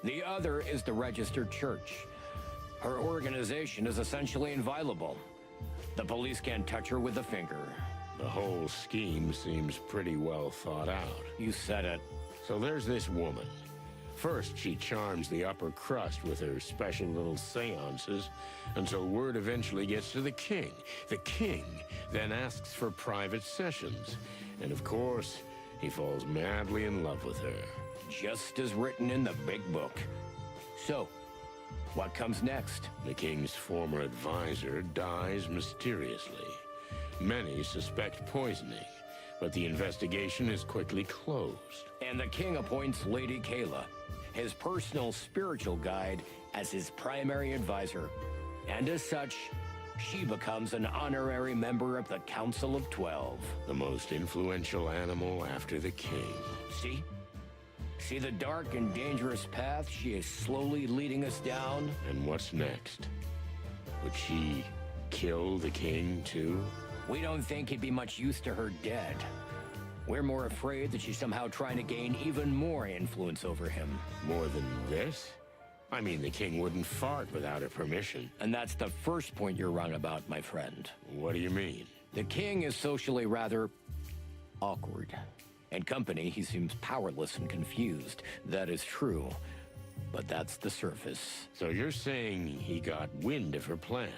The other is the registered church. Her organization is essentially inviolable. The police can't touch her with a finger. The whole scheme seems pretty well thought out. You said it. So there's this woman. First, she charms the upper crust with her special little seances until word eventually gets to the king. The king then asks for private sessions. And of course, he falls madly in love with her. Just as written in the big book. So, what comes next? The king's former advisor dies mysteriously. Many suspect poisoning, but the investigation is quickly closed. And the king appoints Lady Kayla, his personal spiritual guide, as his primary advisor. And as such, she becomes an honorary member of the Council of 12. The most influential animal after the king. See? See the dark and dangerous path she is slowly leading us down? And what's next? Would she kill the king, too? We don't think he'd be much use to her dead. We're more afraid that she's somehow trying to gain even more influence over him. More than this? I mean, the king wouldn't fart without her permission. And that's the first point you're wrong about, my friend. What do you mean? The king is socially rather awkward. In company, he seems powerless and confused. That is true. But that's the surface. So you're saying he got wind of her plan?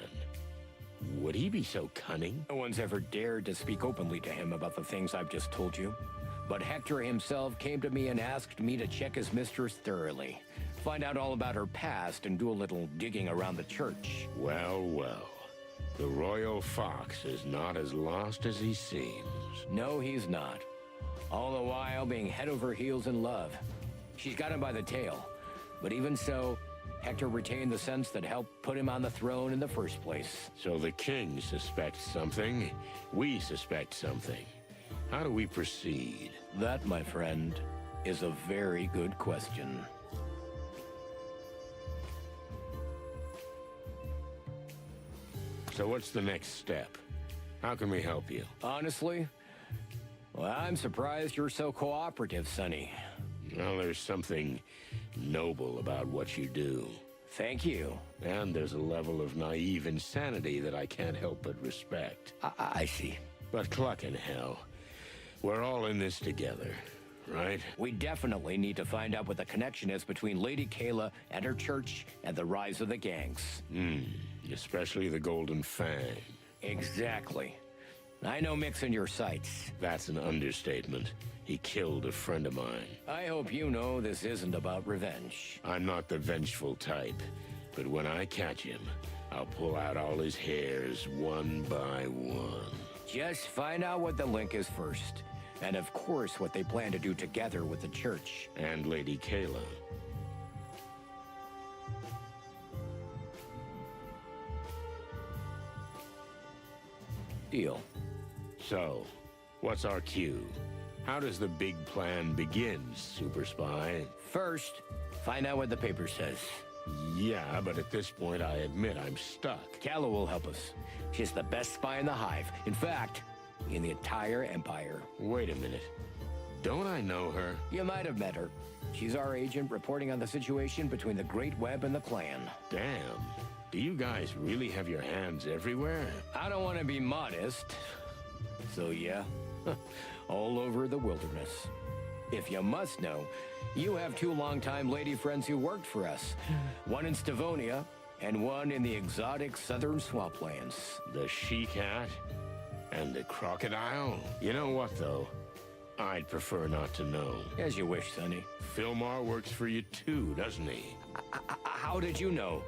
Would he be so cunning? No one's ever dared to speak openly to him about the things I've just told you. But Hector himself came to me and asked me to check his mistress thoroughly. Find out all about her past and do a little digging around the church. Well, well. The royal fox is not as lost as he seems. No, he's not. All the while being head over heels in love. She's got him by the tail. But even so, Hector retained the sense that helped put him on the throne in the first place. So the king suspects something. We suspect something. How do we proceed? That, my friend, is a very good question. So what's the next step? How can we help you? Honestly? Well, I'm surprised you're so cooperative, Sonny. Well, there's something noble about what you do. Thank you. And there's a level of naive insanity that I can't help but respect. I see. But cluck in hell. We're all in this together, right? We definitely need to find out what the connection is between Lady Kayla and her church and the rise of the gangs. Especially the Golden Fang. Exactly. I know Mick's in your sights. That's an understatement. He killed a friend of mine. I hope you know this isn't about revenge. I'm not the vengeful type, but when I catch him, I'll pull out all his hairs one by one. Just find out what the link is first. And of course, what they plan to do together with the church. And Lady Kayla. Deal. So, what's our cue? How does the big plan begin, Super Spy? First, find out what the paper says. Yeah, but at this point, I admit I'm stuck. Calla will help us. She's the best spy in the Hive. In fact, in the entire Empire. Wait a minute. Don't I know her? You might have met her. She's our agent reporting on the situation between the Great Web and the Clan. Damn. Do you guys really have your hands everywhere? I don't want to be modest. So yeah, all over the wilderness. If you must know, you have two longtime lady friends who worked for us. One in Stavonia, and one in the exotic southern swamplands. The she-cat and the crocodile? You know what, though? I'd prefer not to know. As you wish, Sonny. Fillmore works for you too, doesn't he? How did you know?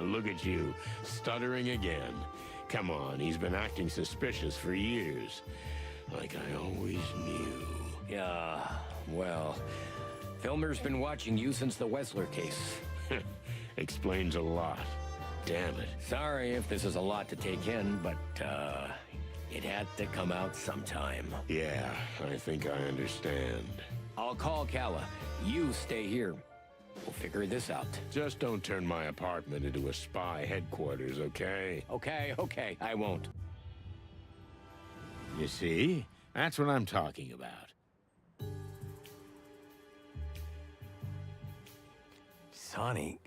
Look at you, stuttering again. Come on, he's been acting suspicious for years. Like I always knew. Yeah, well, Filmer's been watching you since the Wessler case. Explains a lot. Damn it. Sorry if this is a lot to take in, but, it had to come out sometime. Yeah, I think I understand. I'll call Calla. You stay here. We'll figure this out. Just don't turn my apartment into a spy headquarters, okay? Okay, I won't. You see? That's what I'm talking about. Sonny,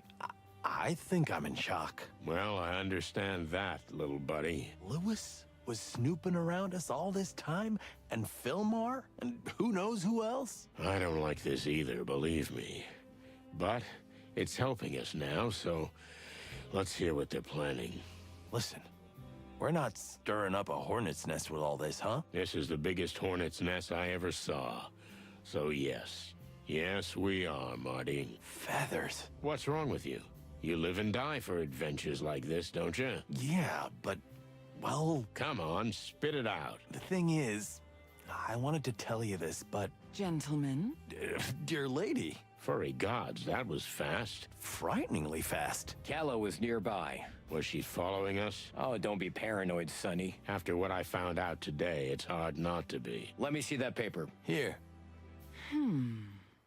I think I'm in shock. Well, I understand that, little buddy. Lewis was snooping around us all this time, and Fillmore, and who knows who else? I don't like this either, believe me. But it's helping us now, so let's hear what they're planning. Listen, we're not stirring up a hornet's nest with all this, huh? This is the biggest hornet's nest I ever saw. So yes. Yes, we are, Marty. Feathers. What's wrong with you? You live and die for adventures like this, don't you? Yeah, but, well... Come on, spit it out. The thing is, I wanted to tell you this, but... Gentlemen? Dear lady. Furry gods, that was fast. Frighteningly fast. Calla was nearby. Was she following us? Oh, don't be paranoid, Sonny. After what I found out today, it's hard not to be. Let me see that paper. Here.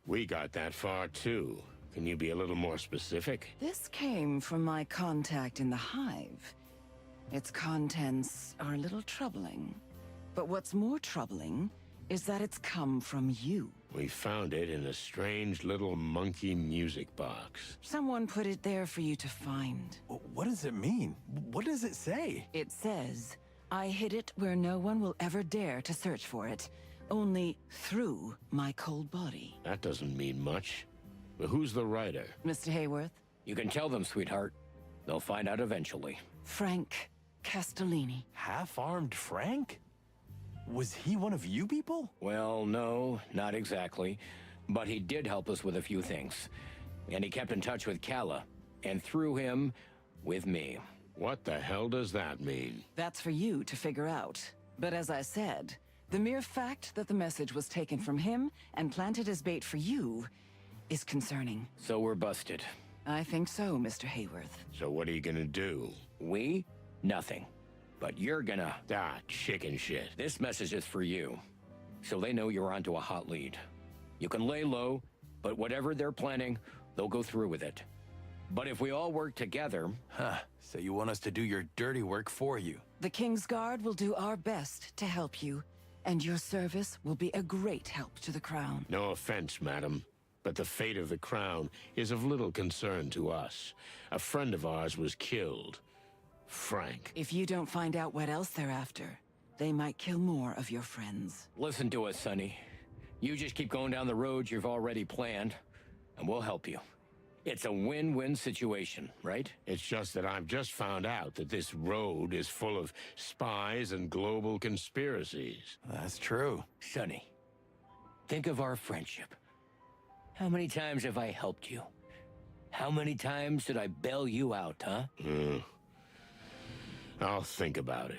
We got that far, too. Can you be a little more specific? This came from my contact in the Hive. Its contents are a little troubling. But what's more troubling is that it's come from you. We found it in a strange little monkey music box. Someone put it there for you to find. What does it mean? What does it say? It says, I hid it where no one will ever dare to search for it. Only through my cold body. That doesn't mean much. But who's the writer? Mr. Hayworth? You can tell them, sweetheart. They'll find out eventually. Frank Castellini. Half-armed Frank? Was he one of you people? Well, no, not exactly. But he did help us with a few things. And he kept in touch with Calla. And through him, with me. What the hell does that mean? That's for you to figure out. But as I said, the mere fact that the message was taken from him and planted as bait for you is concerning. So we're busted. I think so, Mr. Hayworth. So what are you gonna do? We? Nothing. But you're gonna... Ah, chicken shit. This message is for you. So they know you're onto a hot lead. You can lay low, but whatever they're planning, they'll go through with it. But if we all work together... Huh, so you want us to do your dirty work for you? The King's Guard will do our best to help you, and your service will be a great help to the Crown. No offense, madam, but the fate of the Crown is of little concern to us. A friend of ours was killed. Frank. If you don't find out what else they're after, they might kill more of your friends. Listen to us, Sonny. You just keep going down the road you've already planned, and we'll help you. It's a win-win situation, right? It's just that I've just found out that this road is full of spies and global conspiracies. That's true. Sonny, think of our friendship. How many times have I helped you? How many times did I bail you out, huh? I'll think about it.